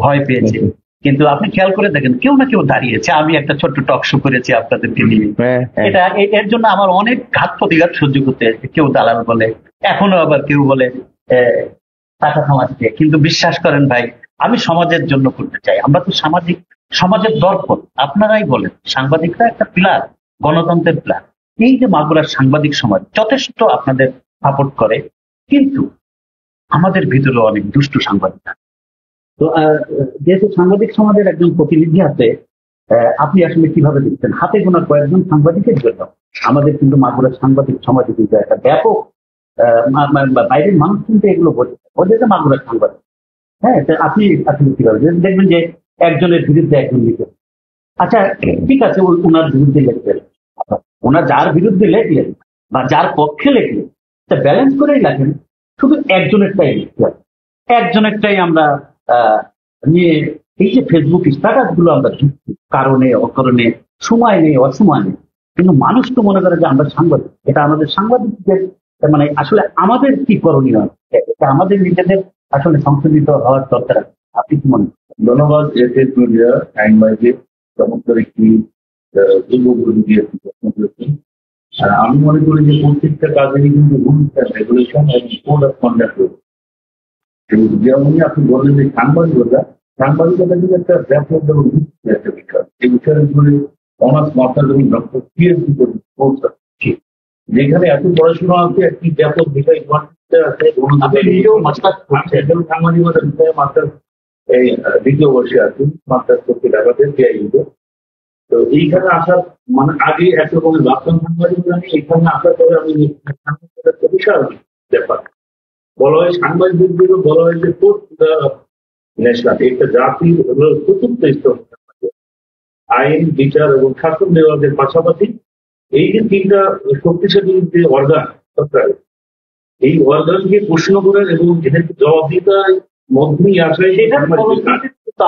ভয় পেয়েছে। কিন্তু আপনি খেয়াল করে দেখেন কেউ না কেউ দাঁড়িয়েছে। আমি একটা ছোট্ট টক শো করেছি আপনাদেরকে নিয়ে, এটা এর জন্য আমার অনেক ঘাত প্রতিঘাত সহ্য করতে হয়েছে। কেউ দালাল বলে, এখনো আবার কেউ বলে টাকা সমাজকে। কিন্তু বিশ্বাস করেন ভাই, আমি সমাজের জন্য করতে চাই। আমরা তো সমাজের দর্পণ। আপনারাই বলেন সাংবাদিকরা একটা পিলার, গণতন্ত্রের পিলার। এই যে মাগুরার সাংবাদিক সমাজ যথেষ্ট আপনাদের সাপোর্ট করে, কিন্তু আমাদের ভিতরে অনেক দুষ্ট সাংবাদিক আছে। তো যেহেতু সাংবাদিক সমাজের একজন প্রতিনিধি আছে, আপনি আসলে কিভাবে দেখছেন হাতে গোনা কয়েকজন সাংবাদিকের জন্য আমাদের কিন্তু মাগুরার সাংবাদিক সমাজে কিন্তু একটা ব্যাপক বাইরের মানুষ কিন্তু এগুলো বোঝে যে মাগুরার সাংবাদিক। হ্যাঁ, আপনি আসলে কিভাবে দেখবেন যে একজনের বিরুদ্ধে একজন লিখে, আচ্ছা ঠিক আছে ওনার বিরুদ্ধে লিখবেন, ওনার যার বিরুদ্ধে লেখলেন বা যার পক্ষে লেখলেন ব্যালেন্স করেই লেখেন, শুধু একজনেরটাই লিখতে হবে, একজনেরটাই আমরা নিয়ে এই যে ফেসবুক স্ট্যাটাস গুলো আমরা কারণে অকারণে, সময় নেই অসময় নেই, কিন্তু মানুষ তো মনে করে যে আমরা সাংবাদিক। এটা আমাদের সাংবাদিকদের মানে আসলে আমাদের কি করণীয়, এটা আমাদের নিজেদের আসলে সংশোধিত হওয়ার দরকার আছে। আপনি কি মনে করেন? ধন্যবাদ। চমৎকার একটি আমি মনে করি যে প্রত্যেকটা কাজেরই কিন্তু রুলস এন্ড রেগুলেশন এবং কোড অফ কন্ডাক্ট রয়েছে। যেমনই আপনি বললেন যে সাংবাদিকতা কিন্তু একটা ব্যাপক এবং একটা বিষয়। এই বিষয়ের উপরে অনার্স মাস্টার্স এবং ডক্টর পিএইচডি কোর্স আছে, যেখানে এত পড়াশোনা আছে, একটি ব্যাপক বিষয় আছে। সাংবাদিকতা বিষয়ে মাস্টার্স এই দ্বিতীয় বর্ষে আছে, মাস্টার্স করতে ঢাকাতে পিআইইউতে। তো এইখানে আসার মানে আগে একরকমের ভাবতাম সাংবাদিকতা নিয়ে, এইখানে আসার পরে আমি সাংবাদিকতা বিশাল ব্যাপার। বলা হয় সাংবাদিকদের বলা হয় যে ন্যাশনাল, একটা জাতির চতুর্থ স্তর। আইন, বিচার এবং শাসন বিভাগের পাশাপাশি এই যে তিনটা শক্তিশালী যে অর্গান সরকারের, এই অর্গানকে প্রশ্ন করার এবং এদের জবাবদিহিতার মধ্যেই আসায়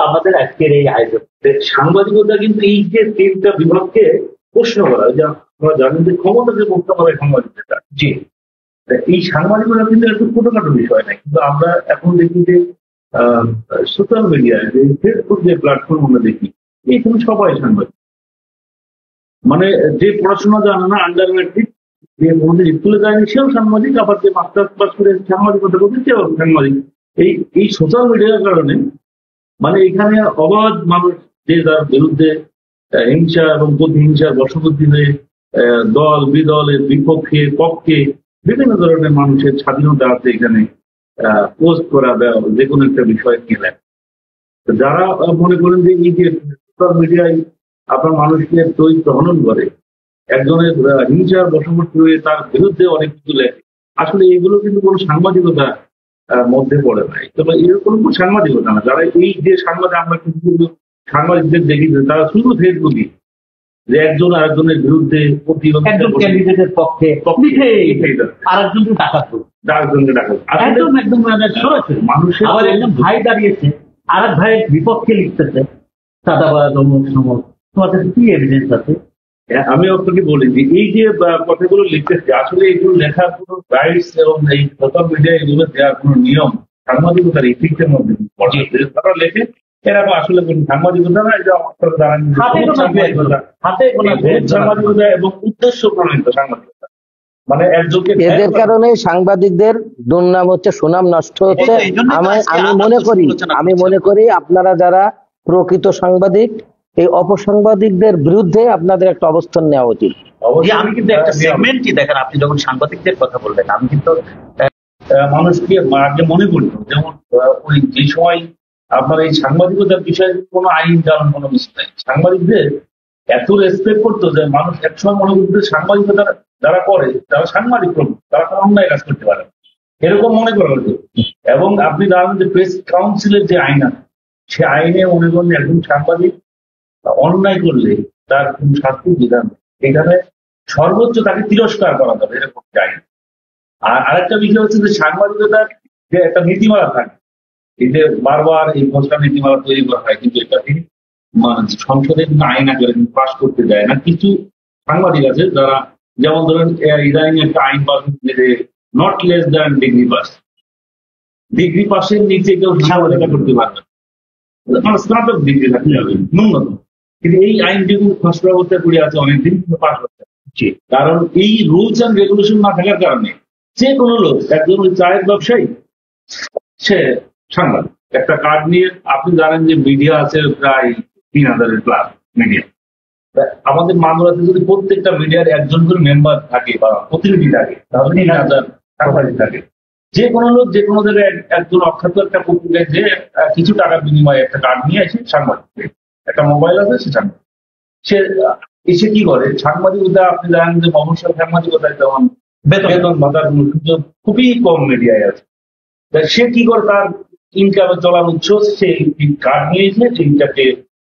আমাদের আজকের এই আয়োজন। সাংবাদিকতা কিন্তু এই যে তিনটা বিভাগকে প্রশ্ন করা, যা আমরা জানি যে ক্ষমতাকে করতে হবে সাংবাদিকতা। জি, এই সাংবাদিকতা কিন্তু একটু ছোটখাটো বিষয় না, কিন্তু আমরা এখন দেখি যে সোশ্যাল মিডিয়ায় যে ফেসবুক যে প্ল্যাটফর্ম আমরা দেখি, এইখানে সবাই সাংবাদিক। মানে যে পড়াশোনা জানে না, আন্ডার ম্যাট্রিক, যে আমাদের স্কুলে যায়নি সেও সাংবাদিক, আবার যে মাস্টার্স পাস করে সাংবাদিকতা করছে সেও সাংবাদিক। এই সোশ্যাল মিডিয়ার কারণে মানে এখানে অবাধ মানুষ যে যার বিরুদ্ধে হিংসা এবং প্রতিহিংসার বশবর্তী হয়ে দল বিদলের বিপক্ষে পক্ষে বিভিন্ন ধরনের মানুষের স্বাধীনতা আছে এখানে পোস্ট করা, যে কোনো একটা বিষয় নিয়ে লেখা। যারা মনে করেন যে এই যে সোশ্যাল মিডিয়ায় আপনার মানুষকে চরিত্র হনন করে, একজনের হিংসার বশবর্তী হয়ে তার বিরুদ্ধে অনেক কিছু লেখে, আসলে এগুলো কিন্তু কোনো সাংবাদিকতা মধ্যে পড়ে নাই। তবে এরকম কোনো সাংবাদিকতা না। যারা এই যে সাংবাদিক, আমরা কিন্তু সাংবাদিকদের দেখি তারা শুধু ফেসবুকে যে একজন আরেকজনের বিরুদ্ধে ক্যান্ডিডেটের পক্ষে আরেকজনকে মানুষের আবার একজন ভাই দাঁড়িয়েছে আরেক ভাইয়ের বিপক্ষে লিখতেছে সাদাবাদ অমুক সমক, তোমাদের কি এভিডেন্স আছে? আমি আপনাকে বলি যে এই যে কথাগুলো লিখতেছে, আসলে এগুলো লেখার কোনো রাইটস এবং এই সোশ্যাল মিডিয়া এগুলো দেওয়ার কোনো নিয়ম সাংবাদিকতার ইথিক্সের মধ্যে তারা লেখে, এরকম আসলে কোন সাংবাদিকতা না, এটা সাংবাদিকতা এবং উদ্দেশ্য প্রণীত সাংবাদিকতা। মানে এদের কারণে সাংবাদিকদের দুর্নাম হচ্ছে, সুনাম নষ্ট হচ্ছে। আমি মনে করি আপনারা যারা প্রকৃত সাংবাদিক, এই অপসাংবাদিকদের বিরুদ্ধে আপনাদের একটা অবস্থান নেওয়া উচিত। আমি কিন্তু একটা সেগমেন্টই দেখেন, আপনি যখন সাংবাদিকদের কথা বললেন, আমি কিন্তু মানুষকে আগে মনে করি যেমন ওই যে সময় আপনার এই সাংবাদিকতার বিষয়ে কোনো আইন কানুন কোনো কিছু নাই, সাংবাদিকদের এত রেসপেক্ট করতো যে মানুষ একসময় মনে করতো সাংবাদিকতা যারা করে তারা সাংবাদিক, তারা কোনো অন্যায় কাজ করতে পারে এরকম মনে করা হতো। এবং আপনি জানেন যে প্রেস কাউন্সিলের যে আইন আছে, সে আইনে মনে করেন একজন সাংবাদিক অন্যায় করলে তার কোন শাস্তির বিধান, এখানে সর্বোচ্চ তাকে তিরস্কার করা যাবে, এরকম চাই। আর আরেকটা বিষয় হচ্ছে যে সাংবাদিকতার যে একটা নীতিমালা থাকে, এই যে বারবার এই ঘোষণা নীতিমালা তৈরি করা হয়, কিন্তু এটাকে সংসদে কিন্তু আইন আকারে পাস করতে দেয় না। কিছু সাংবাদিক আছে যারা, যেমন ধরেন ইদানিং একটা আইন পাস হচ্ছে যে not less than degree pass, degree পাসের নিচে কেউ সাংবাদিকতা করতে পারবে না, মানে স্নাতক ডিগ্রি থাকতে হবে ন্যূনতম। কিন্তু এই আইন যেগুলো খসড়া অবস্থায় পড়ে আছে অনেকদিন কিন্তু পাস হচ্ছে না। কারণ এই রুলস অ্যান্ড রেগুলেশন না থাকার কারণে যে কোনো লোক, একজন চায়ের ব্যবসায়ী, সে সাংবাদিক, একটা কার্ড নিয়ে, আপনি জানেন যে মিডিয়া আছে প্রায় 3000-এর প্লাস মিডিয়া। আমাদের মাগুরাতে যদি প্রত্যেকটা মিডিয়ার একজন করে মেম্বার থাকে বা প্রতিনিধি থাকে, তাহলে 3000 সাংবাদিক থাকে। যে কোনো লোক যে কোনো জায়গায় একজন অখ্যাত একটা পত্রিকায় যে কিছু টাকার বিনিময়ে একটা কার্ড নিয়ে এসে সাংবাদিক, একটা মোবাইল আছে, সে সাংবাদিক। সে এসে কি করে, সাংবাদিকতা আপনি জানেন যে অবসর সাংবাদিকতায় যেমন বেতন ভাতার সুযোগ খুবই কম মিডিয়ায় আছে। সে কি করে, তার ইনকামে চলার উৎস সে কার্ড নিয়ে এসে সেইটাকে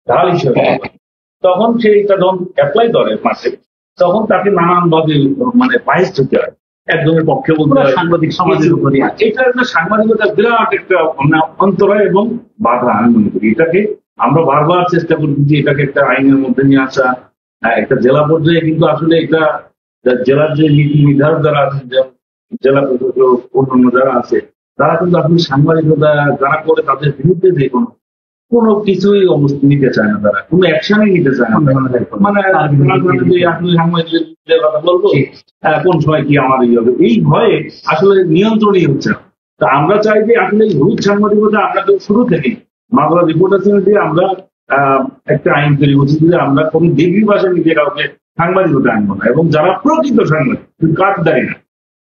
ঢাল হিসেবে, তখন সে এটা যখন অ্যাপ্লাই করে মাসে, তখন তাকে নানান ভাবে মানে বাইশ হতে হয়, একজনের পক্ষে বলতে হয়, সাংবাদিক সমাজের উপরে। এটা একটা সাংবাদিকতা বিরাট একটা অন্তরায় এবং বাধা আমি মনে করি। এটাকে আমরা বারবার চেষ্টা করছি যে এটাকে একটা আইনের মধ্যে নিয়ে আসা, একটা জেলা পর্যায়ে। কিন্তু আসলে এটা জেলার যে নীতি নির্ধারক যারা আছেন, জেলা প্রশাসক, অন্যান্য যারা আছে, তারা কিন্তু আসলে সাংবাদিকতা যারা করে তাদের বিরুদ্ধে যে কোনো কিছুই অবস্থা নিতে চায় না, তারা কোনো অ্যাকশনই নিতে চায় না। মানে আসলে সাংবাদিকদের কথা বলবো, কোন সময় কি আমার এই হবে, এই ভয়ে আসলে নিয়ন্ত্রণই হচ্ছে না। তা আমরা চাই যে আসলে এই রুট সাংবাদিকতা আমরা তো শুরু থেকেই মাগুরা রিপোর্টার দিয়ে আমরা একটা আইন তৈরি করছি যে আমরা কোনো ডিগ্রি পাশে নিজে কাউকে সাংবাদিকতা আনবো না, এবং যারা প্রকৃত সাংবাদিক, কার্ডদারি না,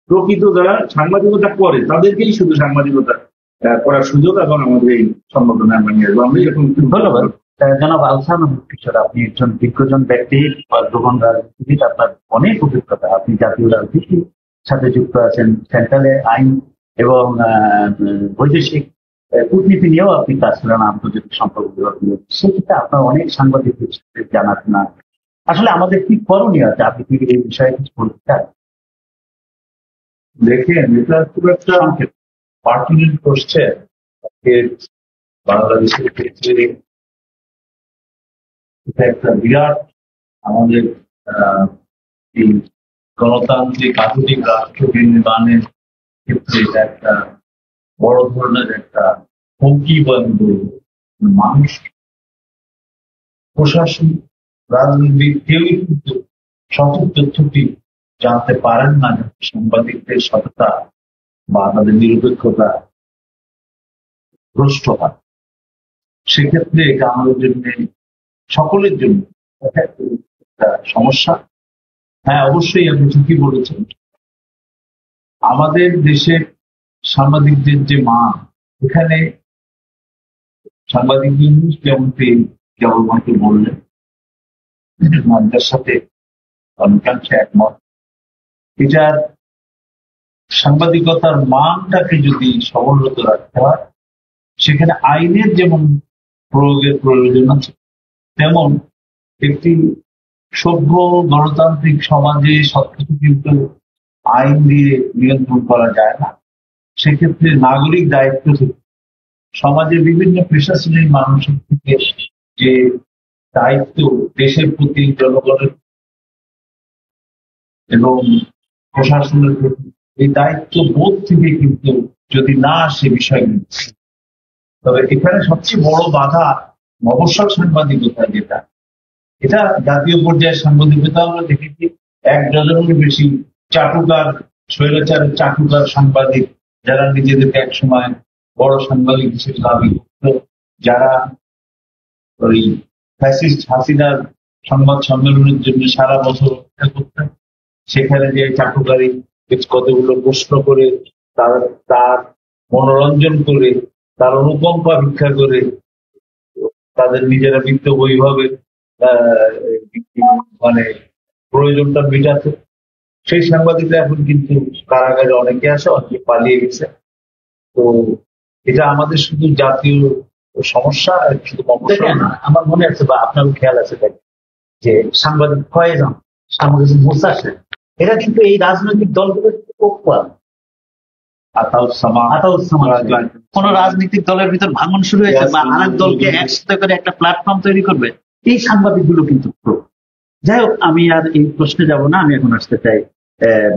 প্রকৃত যারা সাংবাদিকতা করে তাদেরকেই শুধু সাংবাদিকতা করার সুযোগ এবং আমাদের এই সম্ভাবনা আমরা নিয়ে আসবো। আমরা এরকম। ধন্যবাদ জনাব আহসান কিশোর, আপনি একজন বিজ্ঞজন ব্যক্তি, গ্রহণ রাজনীতিবিদ, আপনার অনেক অভিজ্ঞতা, আপনি জাতীয় রাজনীতির সাথে যুক্ত আছেন, সেন্ট্রালে আইন এবং বৈদেশিক কূটনীতি নিয়েও আপনি কাজ করেন, আন্তর্জাতিক সম্পর্ক বিভাগ নিয়ে। সেক্ষেত্রে আপনার অনেক সাংবাদিকদের সাথে জানাশোনা, আসলে আমাদের কি করণীয় আছে, আপনি কি এই বিষয়ে কিছু বলতে চান? দেখেন, এটা খুব একটা পার্টিনেন্ট কোশ্চেন। বাংলাদেশের ক্ষেত্রে এটা একটা বিরাট, আমাদের এই গণতান্ত্রিক আধুনিক রাষ্ট্র নির্মাণের ক্ষেত্রে এটা একটা বড় ধরনের একটা হুমকি বন্ধ। মানুষ, প্রশাসন, রাজনীতিবিদ কেউই কিন্তু সঠিক তথ্যটি জানতে পারেন না, সাংবাদিকদের সততা বা তাদের নিরপেক্ষতা ভ্রষ্ট হয়। সেক্ষেত্রে এটা আমাদের জন্য, সকলের জন্য একটা সমস্যা। হ্যাঁ, অবশ্যই আপনি ঠিকই বলেছেন, আমাদের দেশের সাংবাদিকদের যে মান, এখানে সাংবাদিক যেমনটি কেবলমাত্র বললেন, আমাদের সাথে অনেকাংশে একমত। এটার সাংবাদিকতার মানটাকে যদি সমুন্নত রাখতে হয়, সেখানে আইনের যেমন প্রয়োগের প্রয়োজন আছে, তেমন একটি সভ্য গণতান্ত্রিক সমাজে সবকিছু কিন্তু আইন দিয়ে নিয়ন্ত্রণ করা যায় না। সেক্ষেত্রে নাগরিক দায়িত্ব থেকে, সমাজের বিভিন্ন পেশা শ্রেণীর মানুষের থেকে যে দায়িত্ব দেশের প্রতি, জনগণের এবং প্রশাসনের প্রতি, এই দায়িত্ব বোধ থেকে কিন্তু যদি না আসে বিষয়গুলো, তবে এখানে সবচেয়ে বড় বাধা মফস্বল সাংবাদিকতা, যেটা এটা জাতীয় পর্যায়ে সাংবাদিকতা আমরা দেখেছি, 1 ডজনেরও বেশি চাটুকার, স্বৈরাচারের চাটুকার সাংবাদিক, যারা নিজেদেরকে একসময় বড় সাংবাদিক হিসেবে দাবি করত, যারা ওই ফ্যাসিস্ট হাসিনার সংবাদ সম্মেলনের জন্য সারা বছর অপেক্ষা করতেন, সেখানে যে চাটুকারী কতগুলো প্রশ্ন করে তার মনোরঞ্জন করে, তার অনুকম্পা ভিক্ষা করে তাদের নিজেরা বিত্ত বৈভাবে মানে প্রয়োজনটা মেটাতে, সেই সাংবাদিকরা এখন কিন্তু কারাগারে অনেকে আছে, অনেকে পালিয়ে গেছে। তো এটা আমাদের শুধু জাতীয় সমস্যা, শুধু না। আমার মনে আছে বা আপনারও খেয়াল আছে যে সাংবাদিক কয়েকজন মুসা শেখ, এরা কিন্তু এই রাজনৈতিক দলগুলোর পক্ষপাত। কোন রাজনৈতিক দলের ভিতর ভাঙন শুরু হয়েছে বা আরেক দলকে একসাথে করে একটা প্ল্যাটফর্ম তৈরি করবে, এই সাংবাদিকগুলো কিন্তু যাই হোক, আমি আর এই প্রশ্নে যাব না। আমি এখন আসতে চাই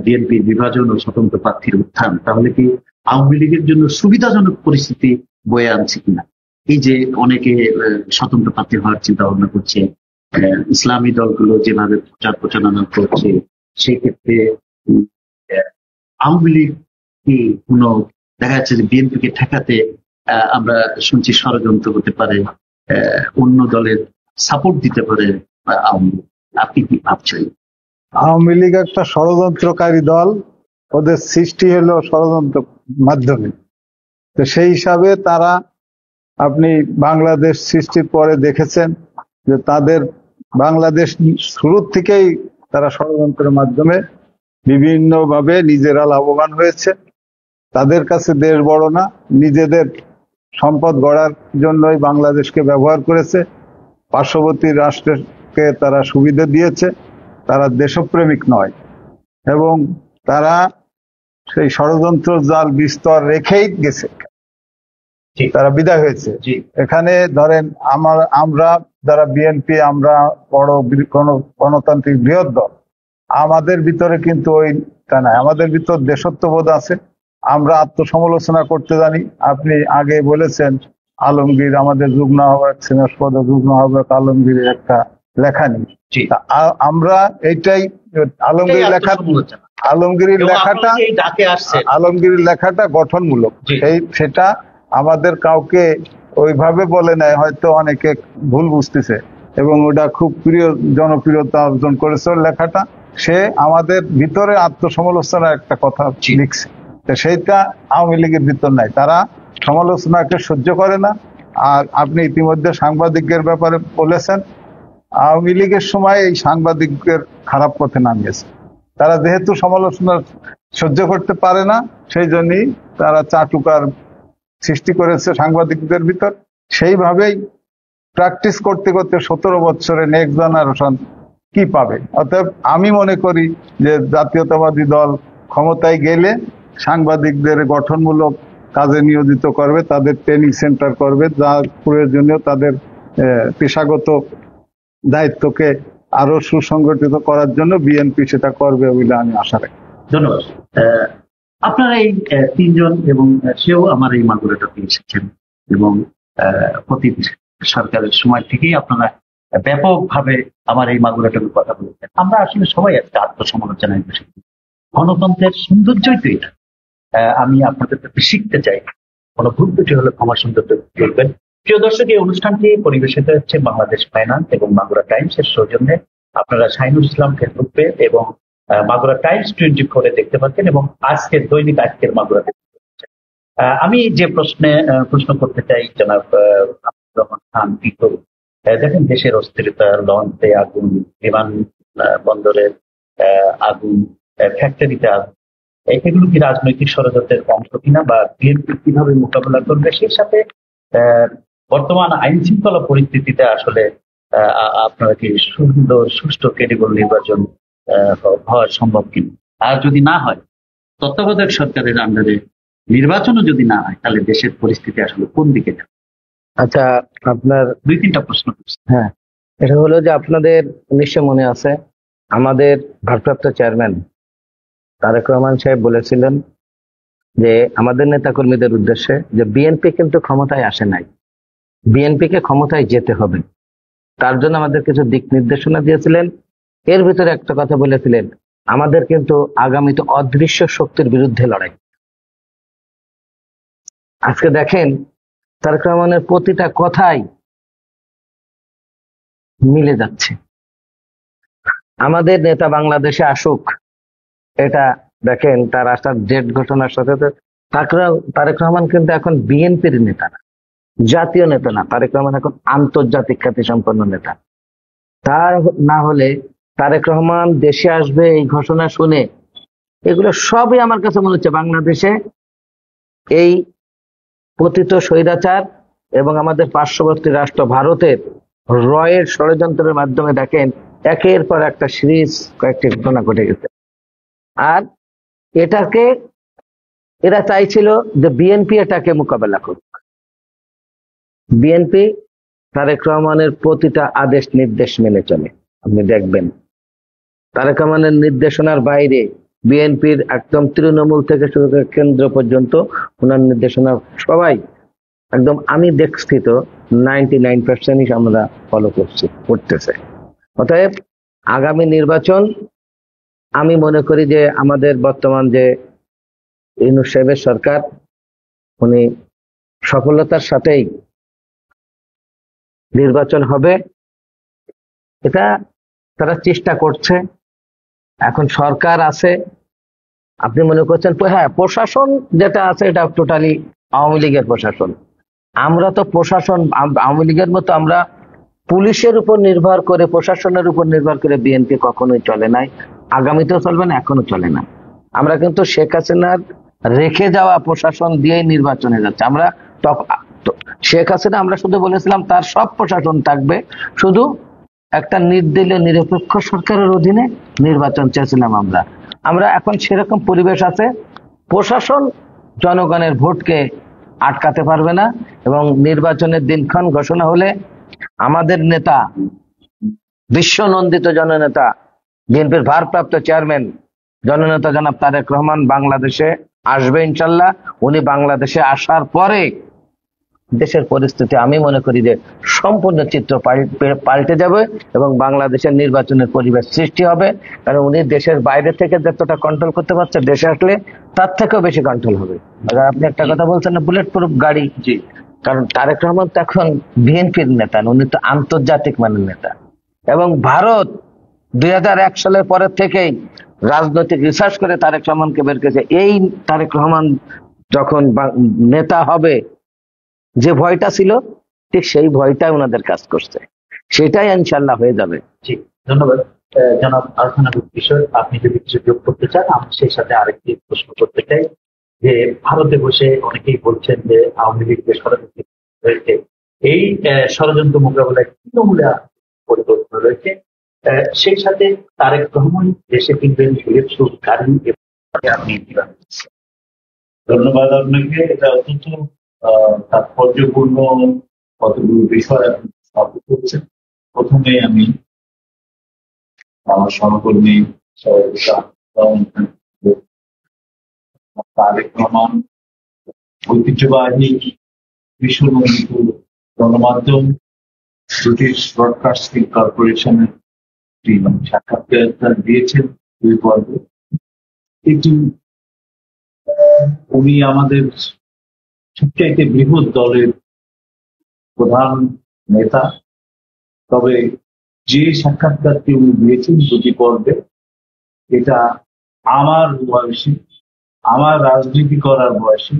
বিএনপির বিভাজন ও স্বতন্ত্র প্রার্থীর উত্থান তাহলে কি আওয়ামী লীগের জন্য সুবিধাজনক পরিস্থিতি বয়ে আনছে কিনা? এই যে অনেকে স্বতন্ত্র প্রার্থী হওয়ার চিন্তা ভাবনা করছে, ইসলামী দলগুলো যেভাবে প্রচার প্রচারণা করছে, সেই ক্ষেত্রে আওয়ামী লীগ কি কোনো দেখা যাচ্ছে যে বিএনপিকে ঠেকাতে আমরা শুনছি ষড়যন্ত্র হতে পারে, অন্য দলের সাপোর্ট দিতে পারে আওয়ামী লীগ। আপনি কি ভাবছেন? আওয়ামী লীগ একটা ষড়যন্ত্রকারী দল, ওদের সৃষ্টি হলো ষড়যন্ত্র মাধ্যমে। তো সেই হিসাবে তারা, আপনি বাংলাদেশ সৃষ্টির পরে দেখেছেন যে তাদের বাংলাদেশ শুরুর থেকেই তারা ষড়যন্ত্রের মাধ্যমে বিভিন্নভাবে নিজেরা লাভবান হয়েছে। তাদের কাছে দেশ বড় না, নিজেদের সম্পদ গড়ার জন্যই বাংলাদেশকে ব্যবহার করেছে। পার্শ্ববর্তী রাষ্ট্রকে তারা সুবিধা দিয়েছে, তারা দেশপ্রেমিক নয় এবং তারা সেই ষড়যন্ত্র জাল বিস্তর রেখেই গেছে, তারা বিদায় হয়েছে। এখানে ধরেন আমরা যারা বিএনপি, আমরা বড় গণতান্ত্রিক বৃহৎ দল, আমাদের ভিতরে কিন্তু ওইটা নাই। আমাদের ভিতর দেশত্ববোধ আছে, আমরা আত্মসমালোচনা করতে জানি। আপনি আগে বলেছেন আলমগীর আমাদের যুগ্ম আহ্বায়ক, সেনাপদ যুগ্ম আহ্বায়ক আলমগীরের একটা লেখা নেই। আমরা এইটাই আলমগীরের লেখাটা গঠনমূলক, সেটা আমাদের কাউকে ওইভাবে বলে নেয়, হয়তো অনেকে ভুল বুঝতেছে এবং ওটা খুব জনপ্রিয়তা অর্জন করেছে ওর লেখাটা। সে আমাদের ভিতরে আত্মসমালোচনার একটা কথা লিখছে, সেইটা আওয়ামী লীগের ভিতর নাই। তারা সমালোচনাকে সহ্য করে না। আর আপনি ইতিমধ্যে সাংবাদিকদের ব্যাপারে বলেছেন, আওয়ামী লীগের সময় এই সাংবাদিকদের খারাপ পথে নামিয়েছে। তারা যেহেতু সমালোচনা সহ্য করতে পারে না, সেই জন্যই তারা চাটুকার সৃষ্টি করেছে সাংবাদিকদের ভিতর। সেইভাবেই প্র্যাকটিস করতে করতে 17 বছরে নেক্সট জেনারেশন কি পাবে? অতএব আমি মনে করি যে জাতীয়তাবাদী দল ক্ষমতায় গেলে সাংবাদিকদের গঠনমূলক কাজে নিয়োজিত করবে, তাদের ট্রেনিং সেন্টার করবে, যার প্রয়োজনীয় তাদের পেশাগত দায়িত্বকে আরো সুসংগঠিত করার জন্য বিএনপি সেটা করবে বলে আমি আশা রাখি। ধন্যবাদ। আপনারা এই তিনজন এবং সেও আমার এই মাগুরাটাতে এসেছেন এবং প্রতি সরকারের সময় থেকেই আপনারা ব্যাপকভাবে আমার এই মাগুরাটার কথা বলেছেন। আমরা আসলে সবাই একটা আত্মসমালোচনায় বসে, গণতন্ত্রের সৌন্দর্যই তো এটা। আমি আপনাদের কাছে শিখতে চাই, কোনো ভুল ত্রুটি হলে ক্ষমা সুন্দর দেখবেন। প্রিয় দর্শক, এই অনুষ্ঠানটি পরিবেশিত হচ্ছে বাংলাদেশ ফাইন্যান্স এবং মাগুরা টাইমস এর সৌজন্যে। আপনারা শাহিনুল ইসলাম ফেসবুক পেজ এবং মাগুরা টাইমস 24 দেখতে পাচ্ছেন এবং আজকের দৈনিক আজকের মাগুরা দেখতে পাচ্ছেন। আমি যে প্রশ্ন করতে চাই জনাব আব্দুর রহমান খান, দেখেন দেশের অস্থিরতা, লঞ্চে আগুন, বিমান বন্দরের আগুন, ফ্যাক্টরিতে আগুন, এগুলো কি রাজনৈতিক ষড়যন্ত্রের অংশ কিনা বা বিএনপি কিভাবে মোকাবেলা করবে? সেই সাথে বর্তমান আইন শৃঙ্খলা পরিস্থিতিতে আসলে আপনারা কি সুন্দর সুষ্ঠু ক্রেডিবল নির্বাচন হওয়া সম্ভব কিনা? আর যদি না হয়, তত্ত্বাবধায়ক সরকারের আন্ডারে নির্বাচনও যদি না হয়, তাহলে দেশের পরিস্থিতি আসলে কোন দিকে যাবে? আচ্ছা, আপনার 2-3টা প্রশ্ন করছি। হ্যাঁ, এটা হলো যে আপনাদের নিশ্চয় মনে আছে আমাদের ভারপ্রাপ্ত চেয়ারম্যান তারেক রহমান সাহেব বলেছিলেন যে আমাদের নেতাকর্মীদের উদ্দেশ্যে যে বিএনপি কিন্তু ক্ষমতায় আসে নাই, বিএনপিকে ক্ষমতায় যেতে হবে। তার জন্য আমাদের কিছু দিক নির্দেশনা দিয়েছিলেন। এর ভিতরে একটা কথা বলেছিলেন, আমাদের কিন্তু আগামীতে অদৃশ্য শক্তির বিরুদ্ধে লড়াই। আজকে দেখেন তারেক রহমানের প্রতিটা কথাই মিলে যাচ্ছে। আমাদের নেতা বাংলাদেশে আসুক, এটা দেখেন তার আসার ডেট ঘটনার সাথে তারেক রহমান কিন্তু এখন বিএনপির নেতা না, জাতীয় নেতা না। তারেক রহমান এখন আন্তর্জাতিক খ্যাতি সম্পন্ন নেতা। তার না হলে তারেক রহমান দেশে আসবে এই ঘোষণা শুনে, এগুলো সবই আমার কাছে মনে হচ্ছে বাংলাদেশে এই পতিত স্বৈরাচার এবং আমাদের পার্শ্ববর্তী রাষ্ট্র ভারতের রয়ের ষড়যন্ত্রের মাধ্যমে দেখেন একের পর একটা সিরিজ কয়েকটি ঘটনা ঘটে গেছে। আর এটাকে এরা চাইছিল যে বিএনপি এটাকে মোকাবেলা করুক। বিএনপি তারেক রহমানের প্রতিটা আদেশ নির্দেশ মেনে চলে। আপনি দেখবেন তারেক রহমানের নির্দেশনার বাইরে বিএনপির একদম তৃণমূল থেকে শুরু করে কেন্দ্র পর্যন্ত ওনার নির্দেশনা সবাই একদম, আমি দেখছি তো 99% আমরা ফলো করতেছে। অতএব আগামী নির্বাচন আমি মনে করি যে আমাদের বর্তমান যে ইউনূস সাহেবের সরকার, উনি সফলতার সাথেই নির্বাচন হবে, এটা তারা চেষ্টা করছে। এখন সরকার আছে, আপনি মনে করছেন হ্যাঁ প্রশাসন যেটা আছে এটা টোটালি আওয়ামী লীগের প্রশাসন। আমরা তো প্রশাসন আওয়ামী লীগের মতো আমরা পুলিশের উপর নির্ভর করে, প্রশাসনের উপর নির্ভর করে বিএনপি কখনোই চলে নাই, আগামীতেও চলবে না, এখনো চলে না। আমরা কিন্তু শেখ হাসিনার রেখে যাওয়া প্রশাসন দিয়েই নির্বাচনে যাচ্ছে। আমরা শেখ হাসিনা আমরা শুধু বলেছিলাম তার সব প্রশাসন থাকবে, শুধু একটা নির্দলীয় নিরপেক্ষ সরকারের অধীনে নির্বাচন চেয়েছিলাম আমরা এখন সেরকম পরিবেশ আছে, প্রশাসন জনগণের ভোটকে আটকাতে পারবে না। এবং নির্বাচনের দিনক্ষণ ঘোষণা হলে আমাদের নেতা, বিশ্বনন্দিত জননেতা, বিএনপির ভারপ্রাপ্ত চেয়ারম্যান জননেতা জনাব তারেক রহমান বাংলাদেশে আসবে ইনশাল্লাহ। উনি বাংলাদেশে আসার পরে দেশের পরিস্থিতি আমি মনে করি যে সম্পূর্ণ চিত্র পাল্টে যাবে এবং বাংলাদেশের নির্বাচনের পরিবেশ সৃষ্টি হবে। কারণ উনি দেশের বাইরে থেকে যতটা কন্ট্রোল করতে পারছে, দেশে আসলে তার থেকেও বেশি কন্ট্রোল হবে। আপনি একটা কথা বলছেন না, বুলেট প্রুফ গাড়ি, কারণ তারেক রহমান তো এখন বিএনপির নেতা, উনি তো আন্তর্জাতিক মানের নেতা। এবং ভারত 2001 সালের পরের থেকেই রাজনৈতিক রিসার্চ করে তারেক রহমানকে বের করেছে। এই তারেক রহমান যখন নেতা হবে, যে ভয়টা ছিল ঠিক সেই ভয়টাই ওনাদের কাজ করছে, সেটাই ইনশাল্লাহ হয়ে যাবে। জি, ধন্যবাদ জনাব আরফান আবু কিশোর। আপনি যদি কিছু যোগ করতে চান, আমি সেই সাথে আরেকটি প্রশ্ন করতে চাই যে ভারতে বসে অনেকেই বলছেন যে আওয়ামী লীগ যে ষড়যন্ত্র রয়েছে, এই ষড়যন্ত্র মোকাবেলায় তৃণমূলে পরিকল্পনা রয়েছে, সেই সাথে তারেক রহমান দেশে কিনবেন বুলেট প্রুফ গাড়ি, আপনি ধন্যবাদ আপনাকে। এটা অত্যন্ত তাৎপর্যপূর্ণ কতগুলো বিষয় আপনি স্থাপন করছেন। প্রথমে আমি আমার সহকর্মী তারেক রহমান ঐতিহ্যবাহী বিশ্বনন্দিত গণমাধ্যম ব্রিটিশ ব্রডকাস্টিং কর্পোরেশনের সাক্ষাৎকার দিয়েছেন 2 পর্বে। এটি উনি আমাদের সবচাইতে বৃহৎ দলের প্রধান নেতা। তবে যে সাক্ষাৎকারটি উনি দিয়েছেন 2টি পর্বে, এটা আমার বয়সে, আমার রাজনীতি করার বয়সে,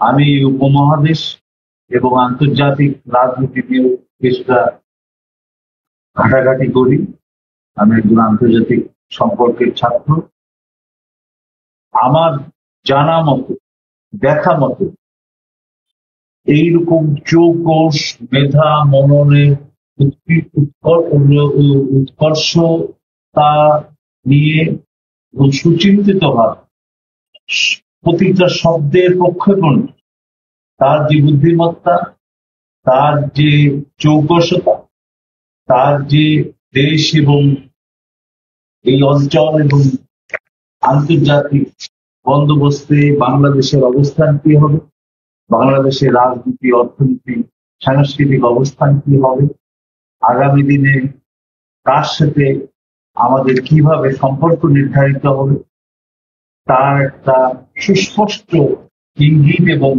আমি উপমহাদেশ এবং আন্তর্জাতিক রাজনীতি নিয়ে কিছুটা ঘাটাঘাটি করি। আমি একজন আন্তর্জাতিক সম্পর্কের ছাত্র। আমার জানা মতো, দেখা মতো এইরকম চৌকস মেধা মননের উৎকর্ষতা নিয়ে সুচিন্তিত ভাব, প্রতিটা শব্দের প্রক্ষেপণ, তার যে বুদ্ধিমত্তা, তার যে চৌকসতা, তার যে দেশ এবং এই অঞ্চল এবং আন্তর্জাতিক বন্দোবস্তে বাংলাদেশের অবস্থান কি হবে, বাংলাদেশের রাজনীতি, অর্থনীতি, সাংস্কৃতিক অবস্থান কি হবে, আগামী দিনে কার সাথে আমাদের কিভাবে সম্পর্ক নির্ধারিত হবে, তার একটা সুস্পষ্ট ইঙ্গিত এবং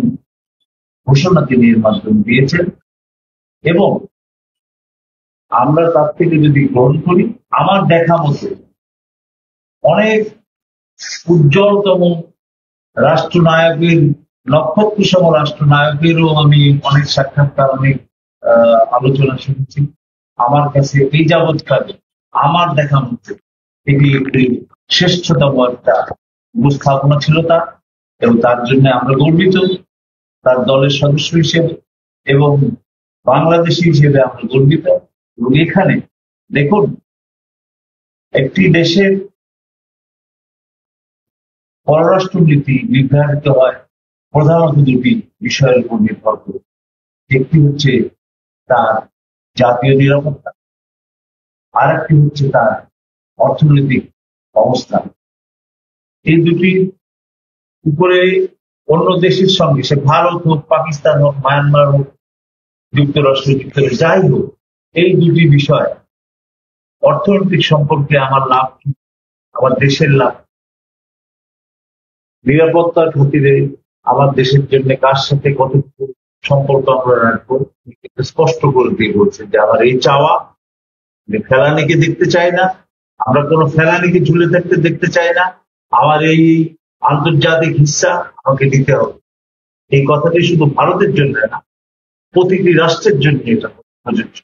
ঘোষণা তিনি এর মাধ্যমে দিয়েছেন। এবং আমরা তার থেকে যদি গ্রহণ করি, আমার দেখা মতো অনেক উজ্জ্বলতম রাষ্ট্রনায়কের, নক্ষত্রসম রাষ্ট্রনায়কেরও আমি অনেক সাক্ষাৎকার, অনেক আলোচনা শুনেছি। আমার কাছে এই যাবৎকালে আমার দেখা মতো এটি একটি শ্রেষ্ঠতম একটা উপস্থাপনা ছিল তার, এবং তার জন্য আমরা গর্বিত তার দলের সদস্য হিসেবে এবং বাংলাদেশি হিসেবে আমরা গর্বিত। এবং এখানে দেখুন, একটি দেশের পররাষ্ট্রনীতি নির্ধারিত হয় প্রধানত দুটি বিষয়ের উপর নির্ভর করে। একটি হচ্ছে তার জাতীয় নিরাপত্তা, আর একটি হচ্ছে তার অর্থনৈতিক অবস্থা। এই দুটি উপরে অন্য দেশের সঙ্গে, সে ভারত হোক, পাকিস্তান হোক, মায়ানমার হোক, যুক্তরাষ্ট্র, যুক্তরাষ্ট্র, যাই হোক, এই দুটি বিষয় অর্থনৈতিক সম্পর্কে আমার লাভ কি, আমার দেশের লাভ, নিরাপত্তার খাতিরে আমার দেশের জন্য কার সাথে কতটুকু সম্পর্ক আমরা রাখবো, স্পষ্ট করে দিয়ে বলছে যে আমার এই চাওয়া, ফেলানিকে দেখতে চাই না, আমরা কোনো ফেলানিকে ঝুলে থাকতে দেখতে চাই না, আমার এই আন্তর্জাতিক হিস্সা আমাকে দিতে হবে। এই কথাটি শুধু ভারতের জন্য না, প্রতিটি রাষ্ট্রের জন্য এটা প্রযোজ্য।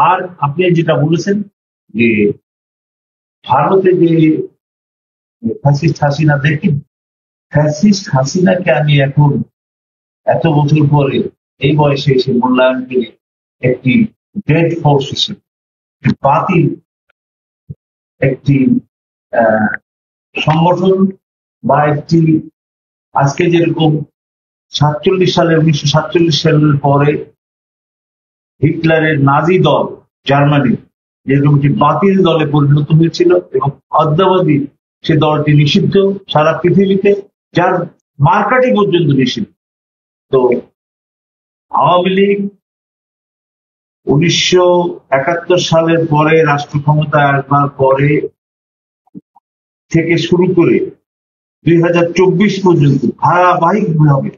আর আপনি যেটা বলেছেন যে ভারতে যে ফ্যাসিস্ট হাসিনা, দেখি ফ্যাসিস্ট হাসিনাকে আমি এখন এত বছর পরে এই বয়সে এসে মূল্যায়ন করে একটি ডেড ফোর্স হিসেবে, বাতিল একটি সংগঠন, বা একটি আজকে যেরকম 1947 সালের পরে হিটলারের নাজি দল জার্মানি যেরকম একটি বাতিল দলে পরিণত হয়েছিল এবং অদ্যাবধি সে দলটি নিষিদ্ধ সারা পৃথিবীতে, যার মার্কাটি পর্যন্ত নিষিদ্ধ। তো আওয়ামী লীগ 1971 সালের পরে রাষ্ট্র ক্ষমতায় আসবার পরে থেকে শুরু করে 2024 পর্যন্ত ধারাবাহিকভাবে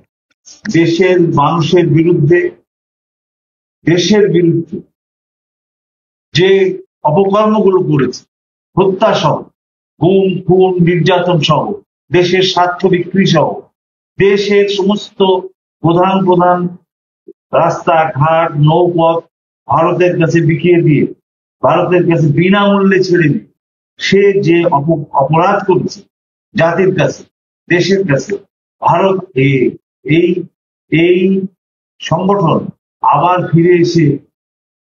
দেশের মানুষের বিরুদ্ধে, দেশের বিরুদ্ধে যে অপকর্মগুলো করেছে, হত্যা সহ, গুম খুন নির্যাতন সহ, দেশের স্বার্থ বিক্রি সহ, দেশের সমস্ত প্রধান প্রধান রাস্তাঘাট, নৌপথ ভারতের কাছে বিকিয়ে দিয়ে, ভারতের কাছে বিনামূল্যে ছেড়ে দিয়ে সে যে অপরাধ করেছে জাতির কাছে, দেশের কাছে, ভারত এই সংগঠন আবার ফিরে এসে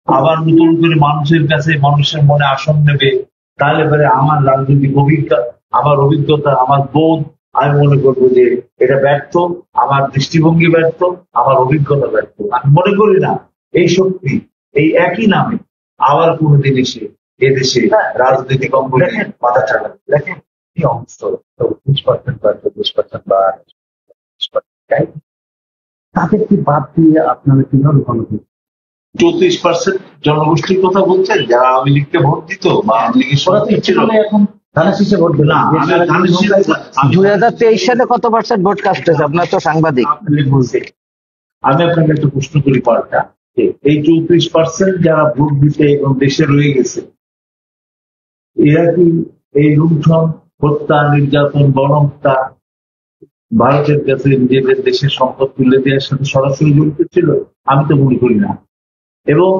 আবার নতুন করে মানুষের কাছে, মানুষের মনে আসন নেবে, তাহলে পরে আমার রাজনৈতিক আমার অভিজ্ঞতা, আমার বোধ, আমি মনে করবো যে এটা ব্যর্থ, আমার দৃষ্টিভঙ্গি ব্যর্থ, আমার অভিজ্ঞতা ব্যর্থ। আমি মনে করি না এই শক্তি এই একই নামে আবার কোনোদিন এসে এদেশে রাজনৈতিক অঙ্গনে মাথা চালাবে। দেখেন কি অংশ 20% বা 40% বা 20%, তাদেরকে বাদ দিয়ে আপনারা কিভাবে ভালো 34% জনগোষ্ঠীর কথা বলছেন যারা আওয়ামী লীগকে ভোট দিত বা আওয়ামী লীগের সরাসরি ছিল, এখন ধানের শীষে ভোট দিল না। 2023 সালে কত পার্সেন্ট ভোট কাস্ট হয়েছে? আপনার তো সাংবাদিক। আমি আপনাকে একটা প্রশ্ন করি পাল্টা, এই 34% যারা ভোট দিতে এবং দেশে রয়ে গেছে, এরা কি এই লুণ্ঠন, হত্যা, নির্যাতন, গণহত্যা, ভারতের কাছে নিজেদের দেশের সম্পদ তুলে দেওয়ার সাথে সরাসরি জড়িত ছিল? আমি তো মনে করি না। এবং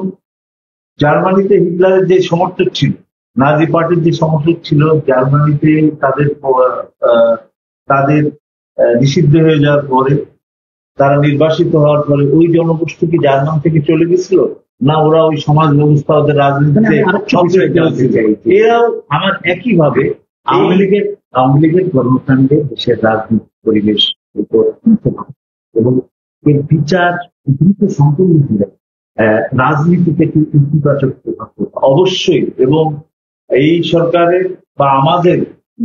জার্মানিতে হিটলারের যে সমর্থক ছিল, নাজি পার্টির যে সমর্থক ছিল, জার্মানিতে তাদের নিষিদ্ধ হয়ে যাওয়ার পরে, তারা নির্বাসিত হওয়ার পরে ওই জনগোষ্ঠী কি জার্মান থেকে চলে গেছিল না? ওরা ওই সমাজ ব্যবস্থা, ওদের রাজনীতিতে এরাও আমার একইভাবে আওয়ামী লীগের কর্মকাণ্ডে দেশের রাজনৈতিক পরিবেশ উপর এবং এর বিচার দ্রুত সম্পূর্ণ ছিল রাজনীতিতে কি ইতিবাচক প্রভাব অবশ্যই। এবং এই সরকারের বা আমাদের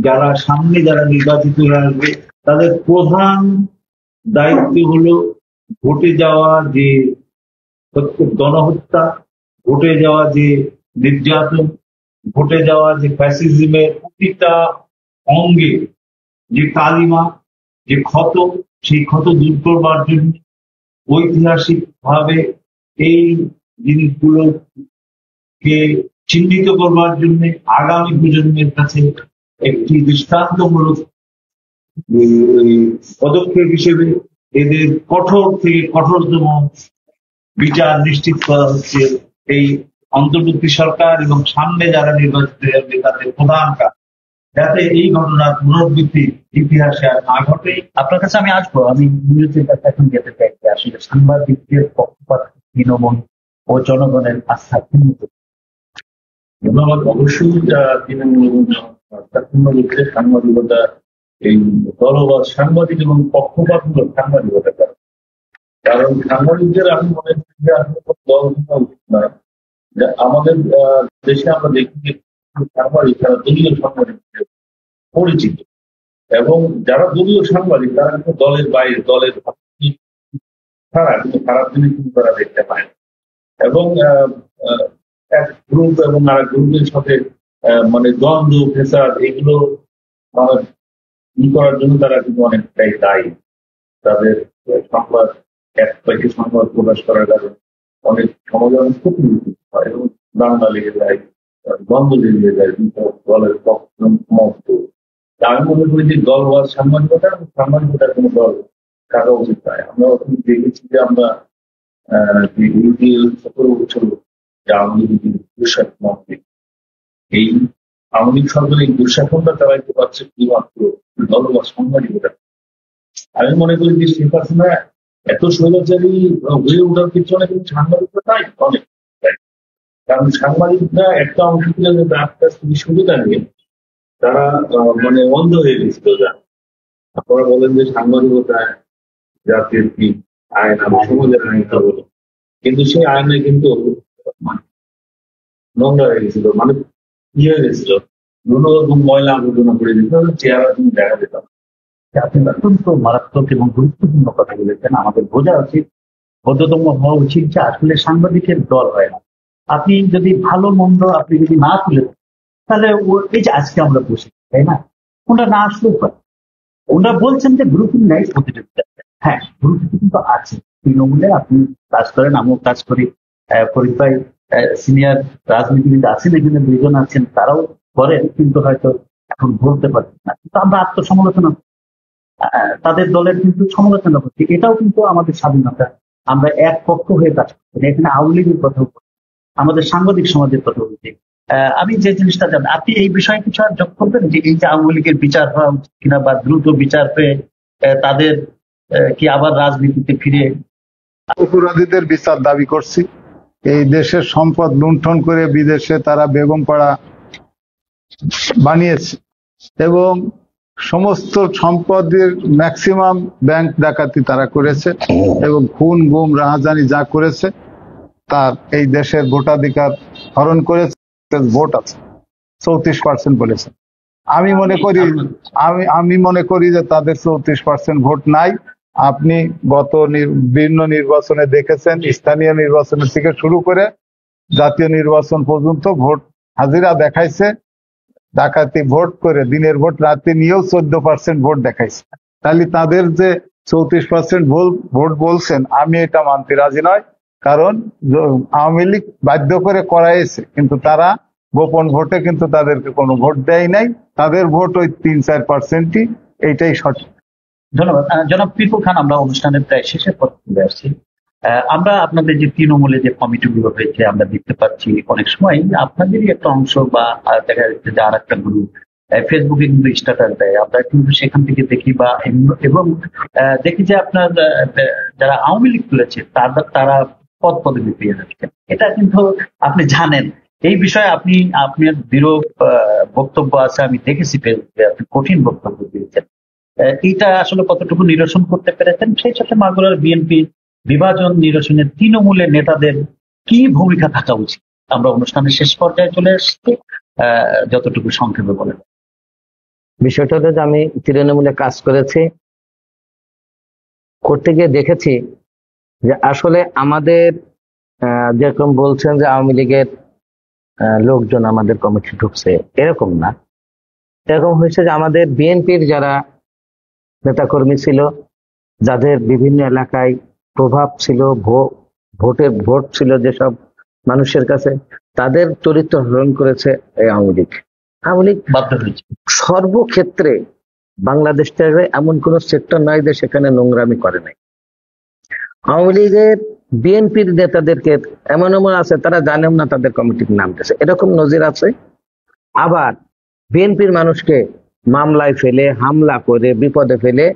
যারা সামনে যারা নির্বাচিত হয়ে আসবে, তাদের প্রধান দায়িত্ব হলো ঘটে যাওয়া যে গণহত্যা, ঘটে যাওয়া যে নির্যাতন, ঘটে যাওয়া যে ফ্যাসিজমের প্রতিটা অঙ্গে যে কালিমা, যে ক্ষত, সেই ক্ষত দূর করবার জন্য ঐতিহাসিক ভাবে এই জিনিসগুলোকে চিহ্নিত করবার জন্য আগামী প্রজন্মের কাছে একটি দৃষ্টান্তমূলক পদক্ষেপ হিসেবে এদের কঠোর থেকে কঠোরতম বিচার নিশ্চিত করা হচ্ছে এই অন্তর্বর্তী সরকার এবং সামনে যারা নির্বাচিত হবে তাদের প্রধান কাজ, যাতে এই ঘটনার পুনরাবৃত্তি ইতিহাসে আর না ঘটে। আপনার কাছে আমি আসবো, আমি বিরতির কাছে এখন যেতে চাই যে আসলে সাংবাদিকদের পক্ষপাত তৃণমূল ও জনগণের আস্থা ধন্যবাদ। অবশ্যই তৃণমূল এবং সম্পূর্ণরূপে সাংবাদিকতা, এই দলবাদ সাংবাদিক এবং পক্ষপাতমূলক সাংবাদিকতা করে। কারণ সাংবাদিকদের আমি মনে করি যে আসলে কোনো দল থাকা উচিত নয়। যে আমাদের দেশে আমরা দেখি যে সাংবাদিক তারা দলীয় সাংবাদিক হিসেবে পরিচিত, এবং যারা দলীয় সাংবাদিক তারা কিন্তু দলের বাইরে, দলের ছাড়া কিন্তু খারাপ জিনিস কিন্তু তারা দেখতে পায় না। এবং এক গ্রুপ এবং আর গ্রুপের সাথে মানে দ্বন্দ্ব, ফেসাদ এগুলো করার জন্য তারা কিন্তু অনেকটাই দায়ী। তাদের সংবাদ, এক পাইকে সংবাদ প্রকাশ করার কারণে অনেক সমাজে অনেক ক্ষতি হয় এবং দাঙ্গা লেগে যায়, দ্বন্দ্ব লেগে যায় দলের পক্ষ। আমি মনে করি যে দলবাদ সাংবাদিকতা, সাংবাদিকতার কোনো দল থাকা উচিত নয়। আমরা দেখেছি যে আমরা যে 17 বছর যে আওয়ামী লীগের দুঃশাসন মন্ত্রী, এই আওয়ামী লীগ সরকার এই দুঃশাসনটা চালাইতে পারছে শুধুমাত্র দলবাদ সাংবাদিকতা। আমি মনে করি যে শেখ হাসিনা এত স্বৈরাচারী হয়ে ওঠার পিছনে কিন্তু সাংবাদিকতা তাই অনেক, কারণ সাংবাদিকরা একটা অংশ থেকে আস্তে আস্তে সুবিধা নিয়ে তারা মানে অন্ধ হয়ে গেছিল। আপনারা বলেন যে সাংবাদিকতা জাতির কি আইন, সমাজের আইনটা বলে, কিন্তু সেই আইনে কিন্তু মানে নোংরা হয়ে গেছিল, মানে হয়ে গেছিল, বিভিন্ন রকম ময়লা আবর্জনা করে দিত, চেহারা তুমি দেখা যেত। আপনি অত্যন্ত মারাত্মক এবং গুরুত্বপূর্ণ কথা বলেছেন। আমাদের বোঝা উচিত, বোধতম হওয়া উচিত যে আসলে সাংবাদিকের দল হয় না। আপনি যদি ভালো মন্দ আপনি যদি না তুলে দেন, তাহলে এই যে আজকে আমরা বসে, তাই না, ওনারা না আসলেও পারে। ওনারা বলছেন যে গ্রুপিং নাই প্রতিযোগিতা। হ্যাঁ, গ্রুপিং কিন্তু আছে। তৃণমূলে আপনি কাজ করেন, আমিও কাজ করি, ফরিদ ভাই সিনিয়র রাজনীতিবিদ আছেন, এখানে দুইজন আছেন, তারাও করেন, কিন্তু হয়তো এখন বলতে পারছেন না। কিন্তু আমরা আত্মসমালোচনা, তাদের দলের কিন্তু সমালোচনা করছি, এটাও কিন্তু আমাদের স্বাধীনতা। আমরা এক পক্ষ হয়ে কাজ করছি না। এখানে আওয়ামী লীগের কথা বলছি, আমাদের সাংবাদিক সমাজের কথা বলছি। আমি যে জিনিসটা জানি, আপনি এই বিষয়ে কিছু আর যোগ করবেন যে এই যে আওয়ামী লীগের বিচার হওয়া উচিত কিনা, বা দ্রুত বিচার পেয়ে তাদের কি আবার রাজনীতিতে ফিরে? অপরাধীদের বিচার দাবি করছি। এই দেশের সম্পদ লুণ্ঠন করে বিদেশে তারা বেগম পাড়া বানিয়েছে এবং সমস্ত সম্পদের ম্যাক্সিমাম ব্যাংক ডাকাতি তারা করেছে এবং খুন গুম রাহাজানি যা করেছে তার এই দেশের ভোটাধিকার হরণ করেছে। ভোট আছে 34% বলেছে। আমি মনে করি যে তাদের 34% ভোট নাই। আপনি গত বিভিন্ন নির্বাচনে দেখেছেন, স্থানীয় নির্বাচন থেকে শুরু করে জাতীয় নির্বাচন পর্যন্ত ভোট হাজিরা দেখাইছে, ডাকাতি ভোট করে দিনের ভোট রাতে নিয়েও 14% ভোট দেখাইছে। তাহলে তাদের যে 34% ভোট বলছেন, আমি এটা মানতে রাজি নয়। কারণ আওয়ামী লীগ বাধ্য করে করাইছে, কিন্তু তারা গোপন ভোটে কিন্তু তাদেরকে কোনো ভোট দেয় নাই। তাদের ভোট ওই 3-4%ই, এইটাই সঠিক। ধন্যবাদ জনাব পিপুল খান। আমরা অনুষ্ঠানের প্রায় শেষের পথে চলে আসছি। আমরা আপনাদের যে তৃণমূলে যে কমিটিগুলো হয়েছে আমরা দেখতে পাচ্ছি, অনেক সময় আপনাদেরই একটা অংশ বা দেখা যাচ্ছে যে আর একটা গ্রুপ ফেসবুকে কিন্তু স্ট্যাটাস দেয়, আমরা কিন্তু সেখান থেকে দেখি বা এবং দেখি যে আপনার যারা আওয়ামী লীগ তুলেছে তারা পদ পদবি পেয়ে যাচ্ছে। এটা কিন্তু আপনি জানেন, এই বিষয়ে আপনার দৃঢ় বক্তব্য আছে, আমি দেখেছি ফেসবুকে আপনি কঠিন বক্তব্য দিয়েছেন। এইটা আসলে কতটুকু নিরসন করতে পেরেছেন? সেই সাথে মাগুরার বিএনপি বিভাজন নিরসনে তৃণমূলের নেতাদের কি ভূমিকা থাকা উচিত? আমরা অনুষ্ঠানের শেষ পর্যায়ে চলে এসেছি, যতটুকু সংক্ষেপে বলেন। বিষয়টা হলো যে আমি তৃণমূলে কাজ করেছি, করতে গিয়ে দেখেছি যে আসলে আমাদের যেরকম বলছেন যে আওয়ামী লীগের লোকজন আমাদের কমিটি ঢুকছে, এরকম না। এরকম হয়েছে যে আমাদের বিএনপির যারা নেতাকর্মী ছিল, যাদের বিভিন্ন এলাকায় প্রভাব ছিল, ভোট ছিল যেসব মানুষের কাছে, তাদের চরিত্র হরণ করেছে এই আওয়ামী লীগ। আওয়ামী লীগ বাধ্য হয়েছে সর্বক্ষেত্রে, বাংলাদেশটাকে এমন কোন সেক্টর নয় যে সেখানে নোংরামি করে নাই। আওয়ামী লীগের বিএনপির নেতাদেরকে এমন আছে তারা জানেও না তাদের কমিটির নাম দিয়েছে, এরকম নজির আছে। আবার বিএনপির মানুষকে মামলায় ফেলে, হামলা করে, বিপদে ফেলে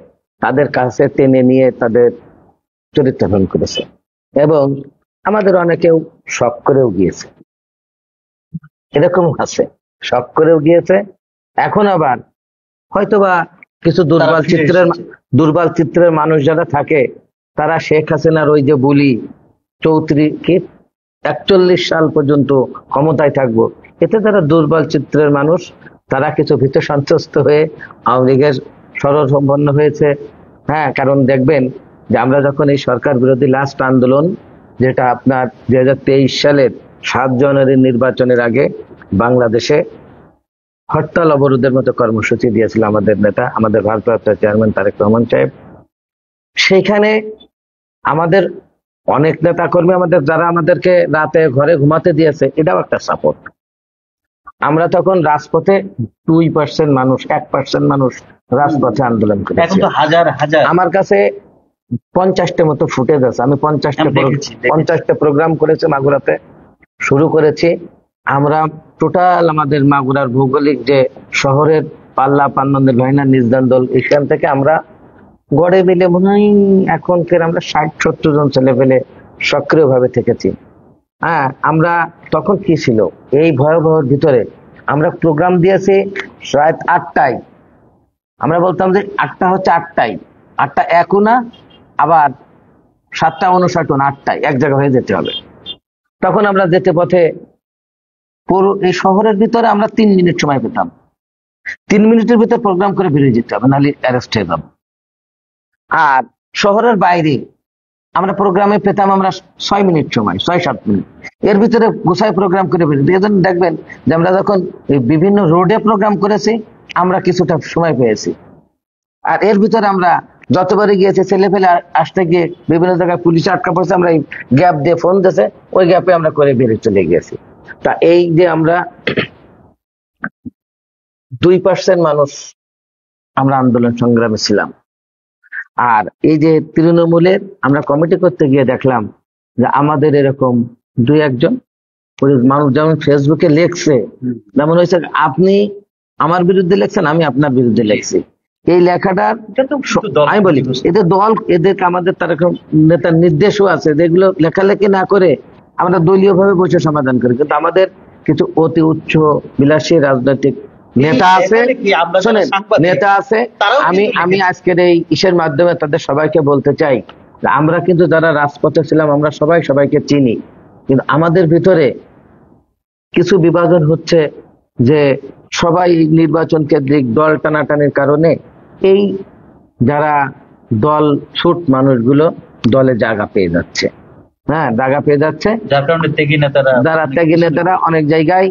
তাদের কাছে টেনে নিয়ে তাদের চরিত্র হরণ করেছে এবং আমাদের অনেকেও শক করেও গিয়েছে। এরকম আছে, সব করেও গিয়েছে। এখন আবার হয়তোবা কিছু দুর্বল চিত্রের মানুষ যারা থাকে, তারা শেখ হাসিনার ওই যে বলি 41 সাল পর্যন্ত ক্ষমতায় থাকবো, এতে তারা দুর্বল চিত্রের মানুষ, তারা কিছু ভীত সন্ত্রস্ত হয়ে আওয়ামী লীগের শরণাপন্ন হয়েছে। হ্যাঁ, কারণ দেখবেন যে আমরা যখন এই সরকার বিরোধী লাস্ট আন্দোলন, যেটা আপনার 2023 সালের 7 জানুয়ারির নির্বাচনের আগে বাংলাদেশে হরতাল অবরোধের মতো কর্মসূচি দিয়েছিল আমাদের নেতা, আমাদের ভারপ্রাপ্ত চেয়ারম্যান তারেক রহমান সাহেব। সেইখানে আমাদের অনেক নেতা কর্মী যারা আমাদেরকে রাতে ঘরে ঘুমাতে দিয়েছে, এটাও একটা সাপোর্ট। আমরা তখন রাজপথে 2% মানুষ, 1% মানুষ রাজপথে আন্দোলন করেছি। আমার কাছে 50টা মতো ফুটেজ আছে। আমি 50টা প্রোগ্রাম করেছি মাগুরাতে, শুরু করেছি। আমরা টোটাল আমাদের মাগুরার ভৌগোলিক যে শহরের পাল্লা পান্নদের ভাইনা নিজদান দল, এখান থেকে আমরা গড়ে মিলে মনে হয় এখনকার আমরা 60-70 জন ছেলে পেলে সক্রিয় ভাবে থেকেছি। হ্যাঁ, আমরা তখন কি ছিল, এই ভয়াবহের ভিতরে আমরা প্রোগ্রাম দিয়েছি রাত 8টায়। আমরা বলতাম যে 8টা হচ্ছে 8টায়, 8টা 1ও না, আবার 7টা 59 না, 8টায় এক জায়গা হয়ে যেতে হবে। তখন আমরা যেতে পথে পুরো এই শহরের ভিতরে আমরা 3 মিনিট সময় পেতাম। 3 মিনিটের ভিতরে প্রোগ্রাম করে বেরিয়ে যেতে হবে, নাহলে অ্যারেস্ট হয়ে যাবো। আর শহরের বাইরে আমরা প্রোগ্রামে পেতাম আমরা 6 মিনিট সময়, 6-7 মিনিট, এর ভিতরে গোছায় প্রোগ্রাম করে বেরিয়ে। এই জন্য দেখবেন যে আমরা যখন বিভিন্ন রোডে প্রোগ্রাম করেছি, আমরা কিছুটা সময় পেয়েছি। আর এর ভিতরে আমরা যতবারই গিয়েছি, ছেলে ফেলে আসতে গিয়ে বিভিন্ন জায়গায় পুলিশ আটকা পড়ছে, আমরা এই গ্যাপ দিয়ে ফোন দিয়েছে, ওই গ্যাপে আমরা করে বেরিয়ে চলে গিয়েছি। তা এই যে আমরা 2% মানুষ আমরা আন্দোলন সংগ্রামে ছিলাম। আর এই যে তৃণমূলের আমরা কমিটি করতে গিয়ে দেখলাম যে আমাদের এরকম 2-1 জন মানুষ যেমন ফেসবুকে লেখছে, যেমন হয়েছে আপনি আমার বিরুদ্ধে লেখছেন, আমি আপনার বিরুদ্ধে লেখছি, এই লেখাটার আমি বলি এদের দল, এদেরকে আমাদের তার নেতার নির্দেশও আছে, যেগুলো লেখালেখি না করে আমরা দলীয় ভাবে বসে সমাধান করি। কিন্তু আমাদের কিছু অতি উচ্চ বিলাসী রাজনৈতিক নেতা আছে, নেতা আছে। আমি আজকের এই ইসের মাধ্যমে তাদের সবাইকে বলতে চাই, আমরা কিন্তু যারা রাজপথে ছিলাম, আমরা সবাইকে চিনি, কিন্তু আমাদের ভিতরে কিছু বিভাজন হচ্ছে যে সবাই নির্বাচন কেন্দ্রিক দল টানাটানির কারণে এই যারা দল ছুট মানুষগুলো দলে জায়গা পেয়ে যাচ্ছে। হ্যাঁ, জায়গা পেয়ে যাচ্ছে, যার কারণে ত্যাগী নেতারা অনেক জায়গায়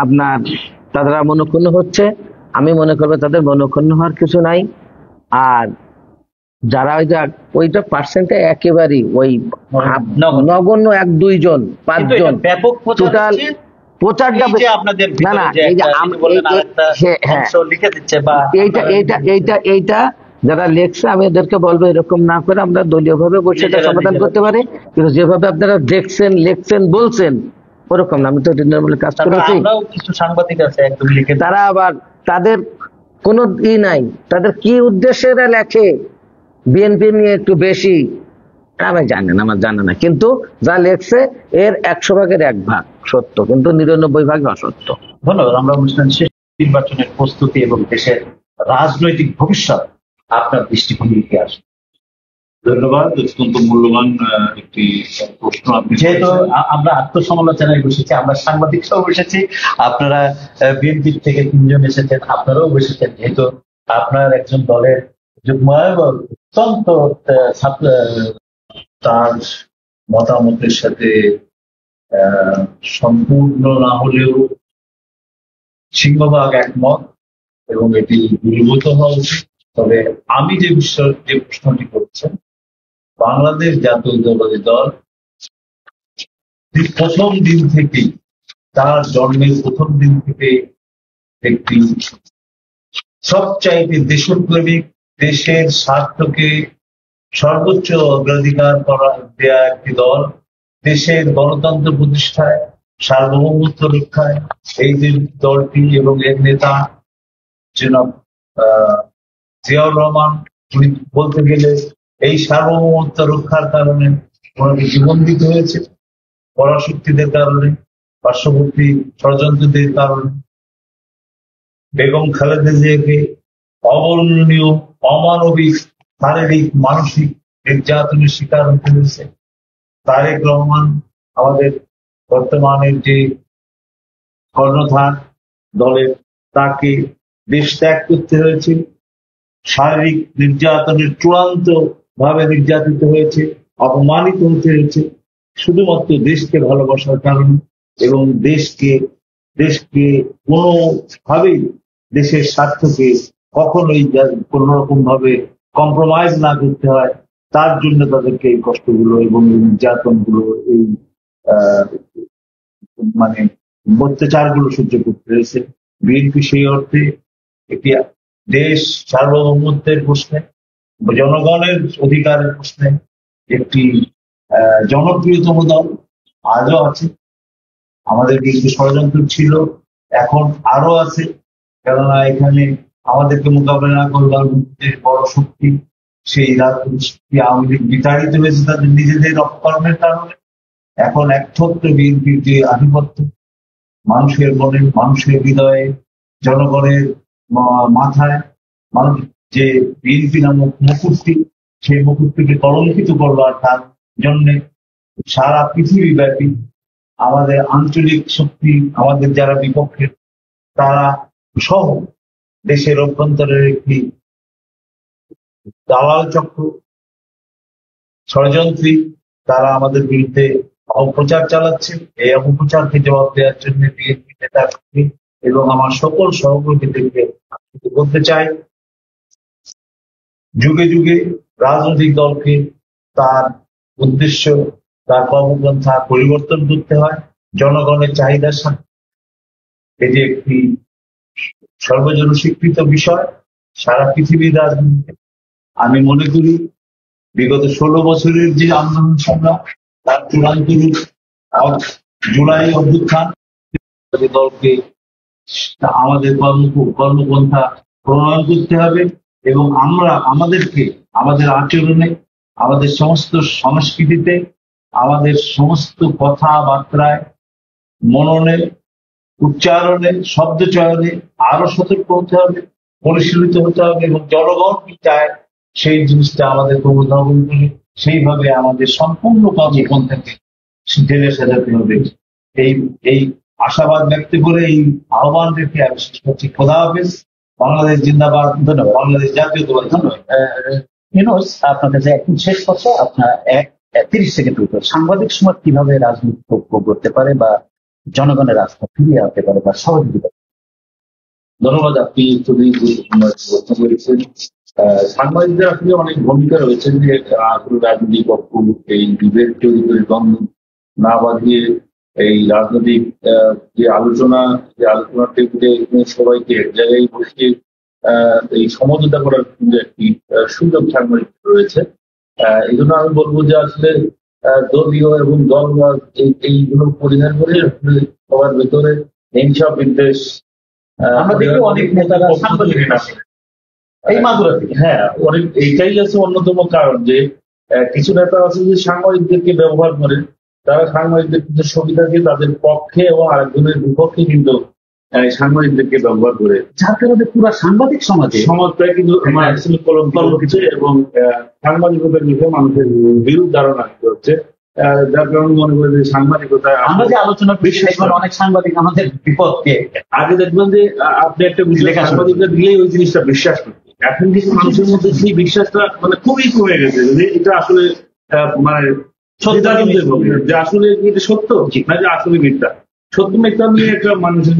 আপনার তারা মনোক্ষুণ্ণ হচ্ছে। আমি মনে করবো তাদের মনোক্ষুণ্ণ হওয়ার কিছু নাই। আর যারা ওইটা পার্সেন্টে একেবারেই ওই নগণ্য 1-2 জন 5 জন টোটাল প্রচারটা না না, এই যে এইটা যারা লেখছে, আমি এদেরকে বলবো এরকম না করে আমরা দলীয় ভাবে বসে এটা সমাধান করতে পারি। কিন্তু যেভাবে আপনারা দেখছেন, লেখছেন, বলছেন, ওরকম না। আমি তো তৃণমূলের কাজ করেছি, কিছু সাংবাদিক আছে একদম লিখে, তারা আবার তাদের কোনো নাই, তাদের কি উদ্দেশ্যে এরা লেখে বিএনপি নিয়ে একটু বেশি, আমি জানি না, আমার জানা না। কিন্তু যা লেখছে এর 100 ভাগের 1 ভাগ সত্য, কিন্তু 99 ভাগ অসত্য। ধন্যবাদ। আমরা অনুষ্ঠান শেষ, নির্বাচনের প্রস্তুতি এবং দেশের রাজনৈতিক ভবিষ্যৎ আপনার দৃষ্টিভঙ্গিতে আসে। ধন্যবাদ। অত্যন্ত মূল্যবান একটি প্রশ্ন। আপনি যেহেতু আমরা আত্মসমালোচনায় বসেছি, আমরা সাংবাদিকরাও বসেছি, আপনারা বিএনপি থেকে 3 জন এসেছেন, আপনারাও বসেছেন, যেহেতু আপনার একজন দলের যুগ্ম অত্যন্ত তার মতামতের সাথে সম্পূর্ণ না হলেও সিংহভাগ একমত, এবং এটি দূরীভূত হওয়া উচিত। তবে আমি যে প্রশ্নটি করছেন, বাংলাদেশ জাতীয়তাবাদী দল প্রথম দিন থেকেই, তার জন্মের প্রথম দিন থেকে একটি সবচাইতে দেশপ্রেমিক, দেশের স্বার্থকে সর্বোচ্চ অগ্রাধিকার দেয়া একটি দল, দেশের গণতন্ত্র প্রতিষ্ঠায়, সার্বভৌমত্ব রক্ষায় এই যে দলটি এবং এর নেতা জনাব জিয়াউর রহমান, উনি বলতে গেলে এই সার্বভৌমত্ব রক্ষার কারণে ওনাকে জীবন দিতে হয়েছে পরাশক্তিদের কারণে। পার্শ্ববর্তী ষড়যন্ত্রদের কারণে বেগম খালেদা জিয়াকে অবর্ণনীয় অমানবিক শারীরিক মানসিক নির্যাতনের শিকার হতে হয়েছে। তারেক রহমান আমাদের বর্তমানের যে কর্ণধার দলের, তাকে দেশ ত্যাগ করতে হয়েছে। শারীরিক নির্যাতনের চূড়ান্ত ভাবে নির্যাতিত হয়েছে, অপমানিত হতে হয়েছে শুধুমাত্র দেশকে ভালোবাসার কারণে, এবং দেশকে কোনোভাবেই দেশের স্বার্থকে কখনোই কোন রকম ভাবে কম্প্রোমাইজ না করতে হয়, তার জন্য তাদেরকে এই কষ্টগুলো এবং এই নির্যাতনগুলো, এই মানে অত্যাচারগুলো সহ্য করতে হয়েছে। বিএনপি সেই অর্থে একটি দেশ সার্বভৌমত্বের প্রশ্নে, জনগণের অধিকারের প্রশ্নে একটি জনপ্রিয়তম দল আজও আছে। আমাদের কিছু ষড়যন্ত্র ছিল, এখন আরো আছে, কেননা এখানে আমাদেরকে মোকাবেলা করবার মধ্যে বড় শক্তি সেই রাজনৈতিক শক্তি আওয়ামী লীগ বিতাড়িত হয়েছে তাদের নিজেদের অপকর্মের কারণে। এখন একমাত্র বিএনপির যে আধিপত্য, মানুষের মনে, মানুষের হৃদয়ে, জনগণের মাথায় মানুষ যে বিএনপি নামক মুকুটটি, সেই মুকুটটিকে কলঙ্কিত করবার তার জন্য সারা পৃথিবী ব্যাপী আমাদের আঞ্চলিক শক্তি, আমাদের যারা বিপক্ষে তারা সহ দেশের অভ্যন্তরের একটি দালাল চক্র, ষড়যন্ত্রী, তারা আমাদের বিরুদ্ধে অপপ্রচার চালাচ্ছে। এই অপপ্রচারকে জবাব দেওয়ার জন্য বিএনপি নেতা এবং আমার সকল সহকর্মীদেরকে বলতে চাই, যুগে যুগে রাজনৈতিক দলকে তার উদ্দেশ্য, তার কর্মপন্থা পরিবর্তন করতে হয় জনগণের চাহিদার সাথে। এটি একটি সর্বজন স্বীকৃত বিষয় সারা পৃথিবীর রাজনীতিতে। আমি মনে করি বিগত 16 বছরের যে আন্দোলন সংগ্রাম, তার চূড়ান্ত রূপ জুলাই অভ্যুত্থান। দলকে আমাদের কর্মপন্থা প্রণয়ন করতে হবে এবং আমাদেরকে আমাদের আচরণে, আমাদের সমস্ত সংস্কৃতিতে, আমাদের সমস্ত কথাবার্তায়, মননে, উচ্চারণে, শব্দ চয়নে আরো সতর্ক হতে হবে, পরিশীলিত হতে হবে এবং জনগণ কি চায় সেই জিনিসটা আমাদের অনুধাবন করে সেইভাবে আমাদের সম্পূর্ণ কর্মপন্থাকে ঢেলে সাজাতে হবে। এই আশাবাদ ব্যক্ত করে এই আহ্বান রেখে আমি শেষ করছি। খোদা হাফেজ। বাংলাদেশ জিন্দাবাদ। ধন্যবাদ। বাংলাদেশ জাতীয়তাবাদ। ধন্যবাদ। ইউনুস, আপনার কাছে এখন শেষ কথা, আপনার 30 সেকেন্ড উত্তর। সাংবাদিক সমাজ কিভাবে রাজনীতি করতে পারে বা জনগণের রাস্তা ফিরিয়ে আনতে পারে বা সহযোগিতা? ধন্যবাদ। আপনি খুবই প্রশ্ন করেছেন। সাংবাদিকদের আসলে অনেক ভূমিকা রয়েছে যে আসলে রাজনৈতিক পক্ষ এই ডিবেট তৈরি করে দ্বন্দ্ব না বাঁধিয়ে এই রাজনৈতিক যে আলোচনা টেবিলে সবাইকে এক জায়গায় বসিয়ে এই সমঝোতা করার কিন্তু একটি সুযোগ সাংবাদিক রয়েছে। এই জন্য আমি বলবো যে আসলে দলীয় এবং দলবাদ এইগুলো পরিহার করে সবার ভেতরে হিংসা বিদ্বেষ, আমরা দেখি অনেক নেতারা সাংবাদিক এই মাগুরাতে, হ্যাঁ, অনেক এইটাই আছে অন্যতম কারণ যে কিছু নেতা আছে যে সাংবাদিকদেরকে ব্যবহার করে, তারা সাংবাদিকদের কিন্তু সুবিধাকে তাদের পক্ষে এবং আরেকজনের বিপক্ষে কিন্তু সাংবাদিকদেরকে ব্যবহার করে, যার কারণে পুরো সাংবাদিক সমাজটাই কিন্তু কলঙ্কিত হচ্ছে এবং সাংবাদিকতার বিষয়ে মানুষের বিরূপ ধারণা হচ্ছে। যার কারণে মনে করি যে সাংবাদিকতা, আমরা যে আলোচনা অনেক সাংবাদিক আমাদের বিপদকে, আগে দেখবেন যে আপনি একটা বিষয় সাংবাদিকরা দিলেই ওই জিনিসটা বিশ্বাস করতেন। এখন কিন্তু মানুষের মধ্যে সেই বিশ্বাসটা মানে খুবই কমে গেছে যে এটা আসলে মানে যে আসলে এটা সত্য না, যে আসলে মিথ্যা। সত্য মিথ্যা নিয়ে একটা মানুষের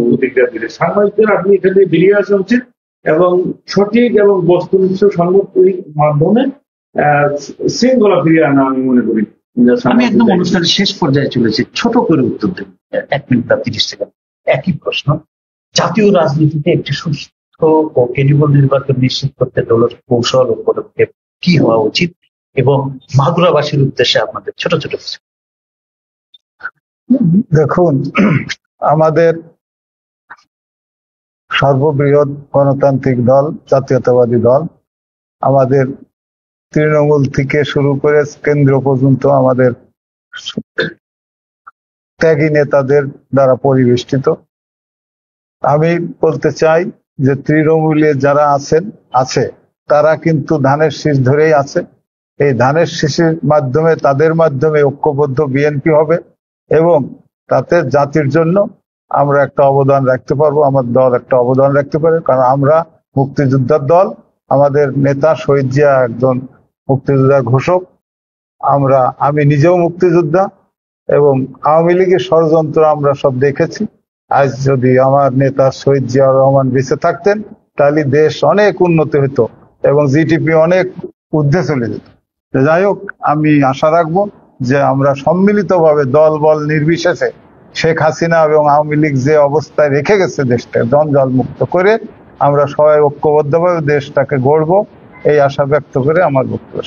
প্রতিক্রিয়া দিলে সাংবাদিকদের আপনি এখান থেকে বেরিয়ে আসা উচিত এবং সঠিক এবং বস্তুনিষ্ঠ সংবাদের মাধ্যমে শৃঙ্খলা ফিরিয়ে আনা আমি মনে করি। আমি একদম অনুষ্ঠানের শেষ পর্যায়ে চলেছি, ছোট করে উত্তর দেব, 1 মিনিট বা 30 সেকেন্ড। একই প্রশ্ন, জাতীয় রাজনীতিতে একটি সুস্থ ও ক্রেডিবল নির্বাচন নিশ্চিত করতে দলের কৌশল ও পদক্ষেপ কি হওয়া উচিত এবং মাগুরাবাসীর উদ্দেশ্যে আপনাদের ছোট ছোট কিছু। দেখুন, আমাদের সর্ববৃহৎ গণতান্ত্রিক দল জাতীয়তাবাদী দল, আমাদের তৃণমূল থেকে শুরু করে কেন্দ্র পর্যন্ত আমাদের ত্যাগী নেতাদের দ্বারা পরিবেষ্টিত। আমি বলতে চাই যে তৃণমূলে যারা আছে তারা কিন্তু ধানের শীষ ধরেই আছে। এই ধানের শীষের মাধ্যমে তাদের মাধ্যমে ঐক্যবদ্ধ বিএনপি হবে এবং তাতে জাতির জন্য আমরা একটা অবদান রাখতে পারবো, আমার দল একটা অবদান রাখতে পারে। কারণ আমরা মুক্তিযোদ্ধার দল, আমাদের নেতা শহীদ জিয়া একজন মুক্তিযোদ্ধার ঘোষক, আমি নিজেও মুক্তিযোদ্ধা এবং আওয়ামী লীগের ষড়যন্ত্র আমরা সব দেখেছি। আজ যদি আমার নেতা শহীদ জিয়াউর রহমান বেঁচে থাকতেন তাহলে দেশ অনেক উন্নতি হতো এবং জিডিপি অনেক ঊর্ধ্বে চলে যেত। যাই হোক, আমি আশা রাখবো যে আমরা সম্মিলিতভাবে দল বল নির্বিশেষে শেখ হাসিনা এবং আওয়ামী লীগ যে অবস্থায় রেখে গেছে দেশটা জঞ্জাল মুক্ত করে আমরা সবাই ঐক্যবদ্ধভাবে দেশটাকে গড়বো, এই আশা ব্যক্ত করে আমার বক্তব্য।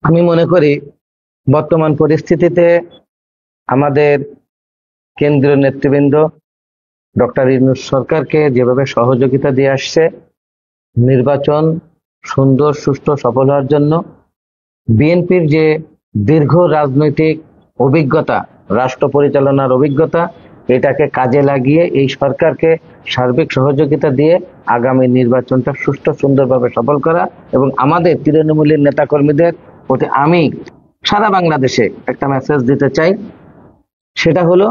আমি মনে করি বর্তমান পরিস্থিতিতে আমাদের কেন্দ্রীয় নেতৃবৃন্দ ডক্টর ইউনূস সরকারকে যেভাবে সহযোগিতা দিয়ে আসছে নির্বাচন সুন্দর সুষ্ঠু সফল হওয়ার জন্য, বিএনপির যে দীর্ঘ রাজনৈতিক অভিজ্ঞতা, রাষ্ট্র পরিচালনার অভিজ্ঞতা, এটাকে কাজে লাগিয়ে এই সরকারকে সার্বিক সহযোগিতা দিয়ে আগামী নির্বাচনটা সুষ্ঠু সুন্দরভাবে সফল করা এবং আমাদের তৃণমূলের নেতাকর্মীদের প্রতি আমি সারা বাংলাদেশে একটা মেসেজ দিতে চাই। সেটা হলো,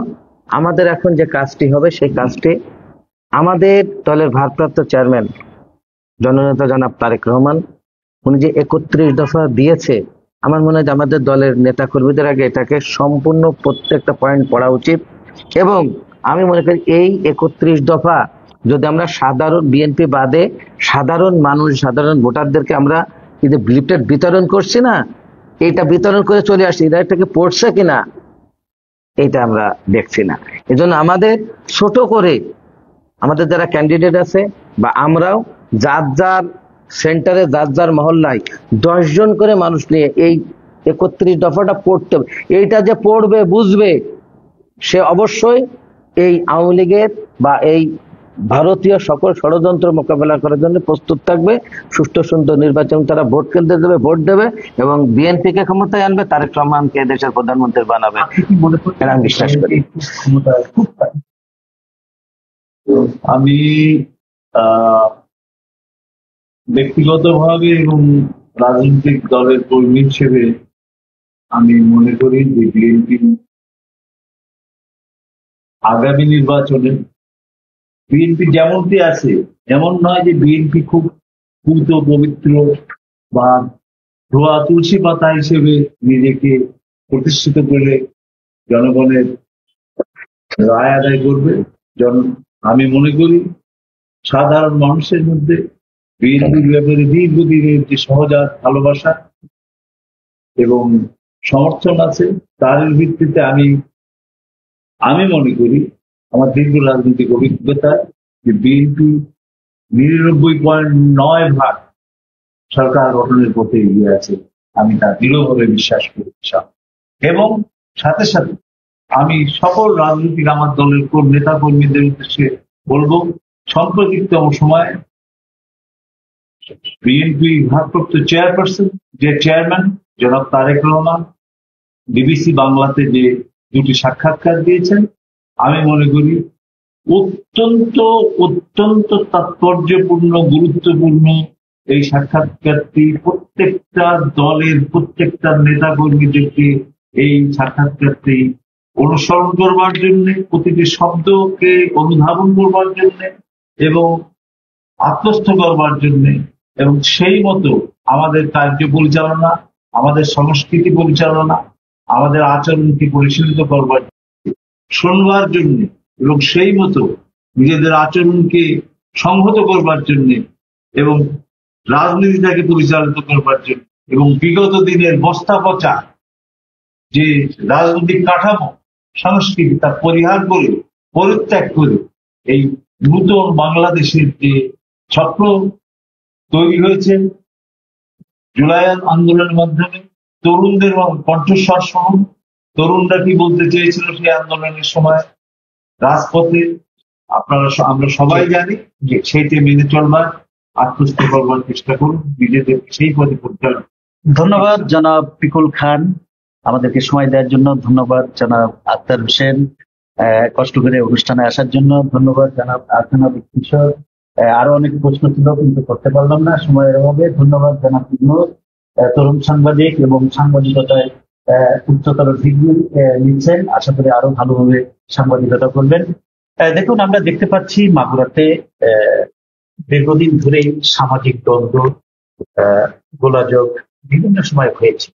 আমাদের এখন যে কাজটি হবে সেই কাজটি আমাদের দলের ভারপ্রাপ্ত চেয়ারম্যান জননেতা জনাব তারেক রহমান উনি যে 31 দফা দিয়েছে, আমার মনে হয় আমাদের দলের নেতা কর্মীদের আগে এটাকে সম্পূর্ণ প্রত্যেকটা পয়েন্ট পড়া উচিত এবং আমি মনে করি এই 31 দফা যদি আমরা সাধারণ বিএনপি বাদে সাধারণ মানুষ, সাধারণ ভোটারদেরকে আমরা কিন্তু লিফলেট বিতরণ করছি না, এইটা বিতরণ করে চলে আসছি, এটাকে পড়ছে কিনা এইটা আমরা দেখছি না। এজন্য আমাদের ছোট করে আমাদের যারা ক্যান্ডিডেট আছে বা আমরাও যার যার সেন্টারে যার যার মহল্লায় 10 জন করে মানুষ নিয়ে এই 31 দফাটা পড়তে হবে। এইটা যে পড়বে বুঝবে সে অবশ্যই এই আওয়ামী লীগের বা এই ভারতীয় সকল ষড়যন্ত্র মোকাবেলা করার জন্য প্রস্তুত থাকবে। সুষ্ঠু সুন্দর নির্বাচন তারা ভোট কেন্দ্রে দেবে, ভোট দেবে এবং বিএনপিকে ক্ষমতায় আনবে, তারেক রহমানকে দেশের প্রধানমন্ত্রী বানাবে, এটা আমি বিশ্বাস করি। আমি ব্যক্তিগতভাবে এবং রাজনৈতিক দলের কর্মী হিসেবে আমি মনে করি যে বিএনপি আগামী নির্বাচনে বিএনপি যেমনটি আছে, এমন নয় যে বিএনপি খুব পূত পবিত্র বা ধোয়া তুলসী পাতা হিসেবে নিজেকে প্রতিষ্ঠিত করে জনগণের রায় আদায় করবে। আমি মনে করি সাধারণ মানুষের মধ্যে বিএনপির ব্যাপারে দীর্ঘদিনের যে সহজাত ভালোবাসা এবং সমর্থন আছে, তার ভিত্তিতে আমি মনে করি আমার দীর্ঘ রাজনৈতিক অভিজ্ঞতায় যে বিএনপি 99.9% সরকার গঠনের পথে এগিয়ে আছে, আমি তা দৃঢ়ভাবে বিশ্বাস করি। এবং সাথে সাথে আমি সকল রাজনৈতিক আমার দলের নেতা কর্মীদের উদ্দেশ্যে বলবো, সাম্প্রতিকতম সময়ে বিএনপি ভারপ্রাপ্ত চেয়ারপারসন যে চেয়ারম্যান জনাব তারেক রহমান বিবিসি বাংলাতে যে 2টি সাক্ষাৎকার দিয়েছেন, আমি মনে করি অত্যন্ত অত্যন্ত তাৎপর্যপূর্ণ, গুরুত্বপূর্ণ এই সাক্ষাৎকারটি প্রত্যেকটা দলের প্রত্যেকটা নেতা কর্মীদেরকে এই সাক্ষাৎকারটি অনুসরণ করবার জন্য, প্রতিটি শব্দকে অনুধাবন করবার জন্য এবং আত্মস্থ করবার জন্য এবং সেই মতো আমাদের কার্য পরিচালনা, আমাদের সংস্কৃতি পরিচালনা, আমাদের আচরণকে পরিচালিত করবার শুনবার জন্য এবং সেই মতো নিজেদের আচরণকে সংহত করবার জন্য এবং রাজনীতিটাকে পরিচালিত করবার জন্য এবং বিগত দিনের বস্তা পচা যে রাজনৈতিক কাঠামো সংস্কৃতি তা পরিত্যাগ করে এই নূতন বাংলাদেশের যে স্বপ্ন তৈরি হয়েছে জুলাই আন্দোলনের মাধ্যমে, তরুণদের কণ্ঠস্বর শুনুন, তরুণরা কি বলতে চেয়েছিল সেই আন্দোলনের সময় রাজপথে, আমরা সবাই জানি যে সেইটি মেনে চলবার, আত্মস্থ করবার চেষ্টা করুন, নিজেদের সেই পথে পরিচালনা। ধন্যবাদ জনাব পিকুল খান। আমাদেরকে সময় দেওয়ার জন্য ধন্যবাদ জনাব আক্তার হোসেন। কষ্ট করে অনুষ্ঠানে আসার জন্য ধন্যবাদ জনাব আহসানুল কিশোর। আরো অনেক প্রশ্ন ছিল কিন্তু করতে পারলাম না সময়ের অভাবে। ধন্যবাদ জনাব ইমরুল, তরুণ সাংবাদিক এবং সাংবাদিকতায় উচ্চতর ডিগ্রি নিচ্ছেন, আশা করি আরো ভালোভাবে সাংবাদিকতা করবেন। দেখুন, আমরা দেখতে পাচ্ছি মাগুরাতে দীর্ঘদিন ধরেই সামাজিক দ্বন্দ্ব, গোলাযোগ বিভিন্ন সময় হয়েছে।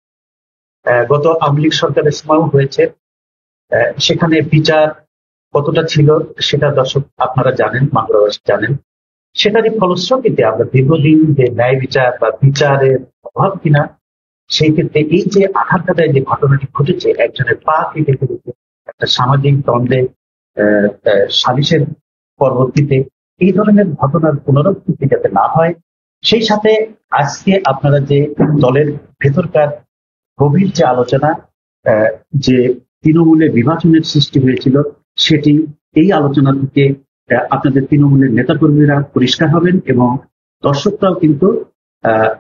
গত আওয়ামী লীগ সরকারের সময়ও হয়েছে। সেখানে বিচার কতটা ছিল সেটা দর্শক আপনারা জানেন, মাগুরাবাসী জানেন। সেটারই ফলশ্রুতিতে আমরা দীর্ঘদিন যে ন্যায় বিচার বা বিচারের অভাব কিনা, সেই ক্ষেত্রে এই যে আঘাতটায় যে ঘটনাটি ঘটেছে, একজনের পা কেটে ফেলেছে একটা সামাজিক দ্বন্দ্বে, সালিশের পরবর্তীতে, এই ধরনের ঘটনার পুনরাবৃত্তি যাতে না হয়, সেই সাথে আজকে আপনারা যে দলের ভেতরকার গভীর যে আলোচনা, যে তৃণমূলে বিভাজনের সৃষ্টি হয়েছিল, সেটি এই আলোচনা থেকে আপনাদের তৃণমূলের নেতাকর্মীরা পরিষ্কার হবেন এবং দর্শকরাও কিন্তু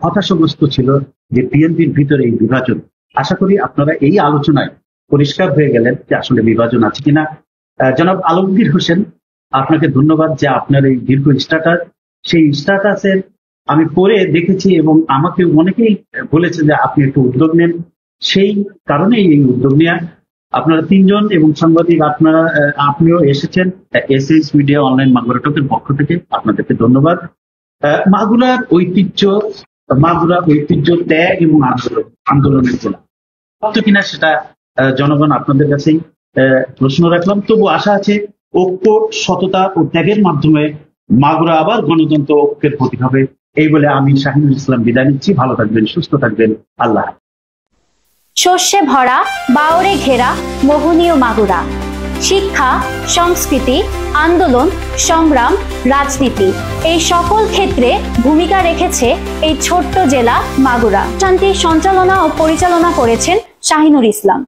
হতাশাগ্রস্ত ছিল যে বিএনপির ভিতরে এই বিভাজন। আশা করি আপনারা এই আলোচনায় পরিষ্কার হয়ে গেলেন যে আসলে বিভাজন আছে কিনা। জনাব আলমগীর হোসেন, আপনাকে ধন্যবাদ যে আপনার এই দীর্ঘ স্ট্যাটাস, সেই স্ট্যাটাসের আমি পড়ে দেখেছি এবং আমাকে অনেকেই বলেছে যে আপনি একটু উদ্যোগ নেন। সেই কারণেই এই উদ্যোগ নেওয়া। আপনারা তিনজন এবং সাংবাদিক আপনিও এসেছেন এসএস মিডিয়া অনলাইন মাগুরা টকের পক্ষ থেকে, আপনাদেরকে ধন্যবাদ। মাগুরার ঐতিহ্য ত্যাগ এবং আন্দোলনের জন্য সত্য কিনা সেটা জনগণ আপনাদের কাছেই প্রশ্ন রাখলাম। তবু আশা আছে ঐক্য, সততা ও ত্যাগের মাধ্যমে মাগুরা আবার গণতন্ত্র ঐক্যের প্রতীক হবে। এই বলে আমি শাহিনুল ইসলাম বিদায় নিচ্ছি। ভালো থাকবেন, সুস্থ থাকবেন, আল্লাহ। শস্যে ভরা, বাওরে ঘেরা মোহনীয় মাগুরা। শিক্ষা, সংস্কৃতি, আন্দোলন, সংগ্রাম, রাজনীতি এই সকল ক্ষেত্রে ভূমিকা রেখেছে এই ছোট্ট জেলা মাগুরা। অনুষ্ঠানটি সঞ্চালনা ও পরিচালনা করেছেন শাহিনুর ইসলাম।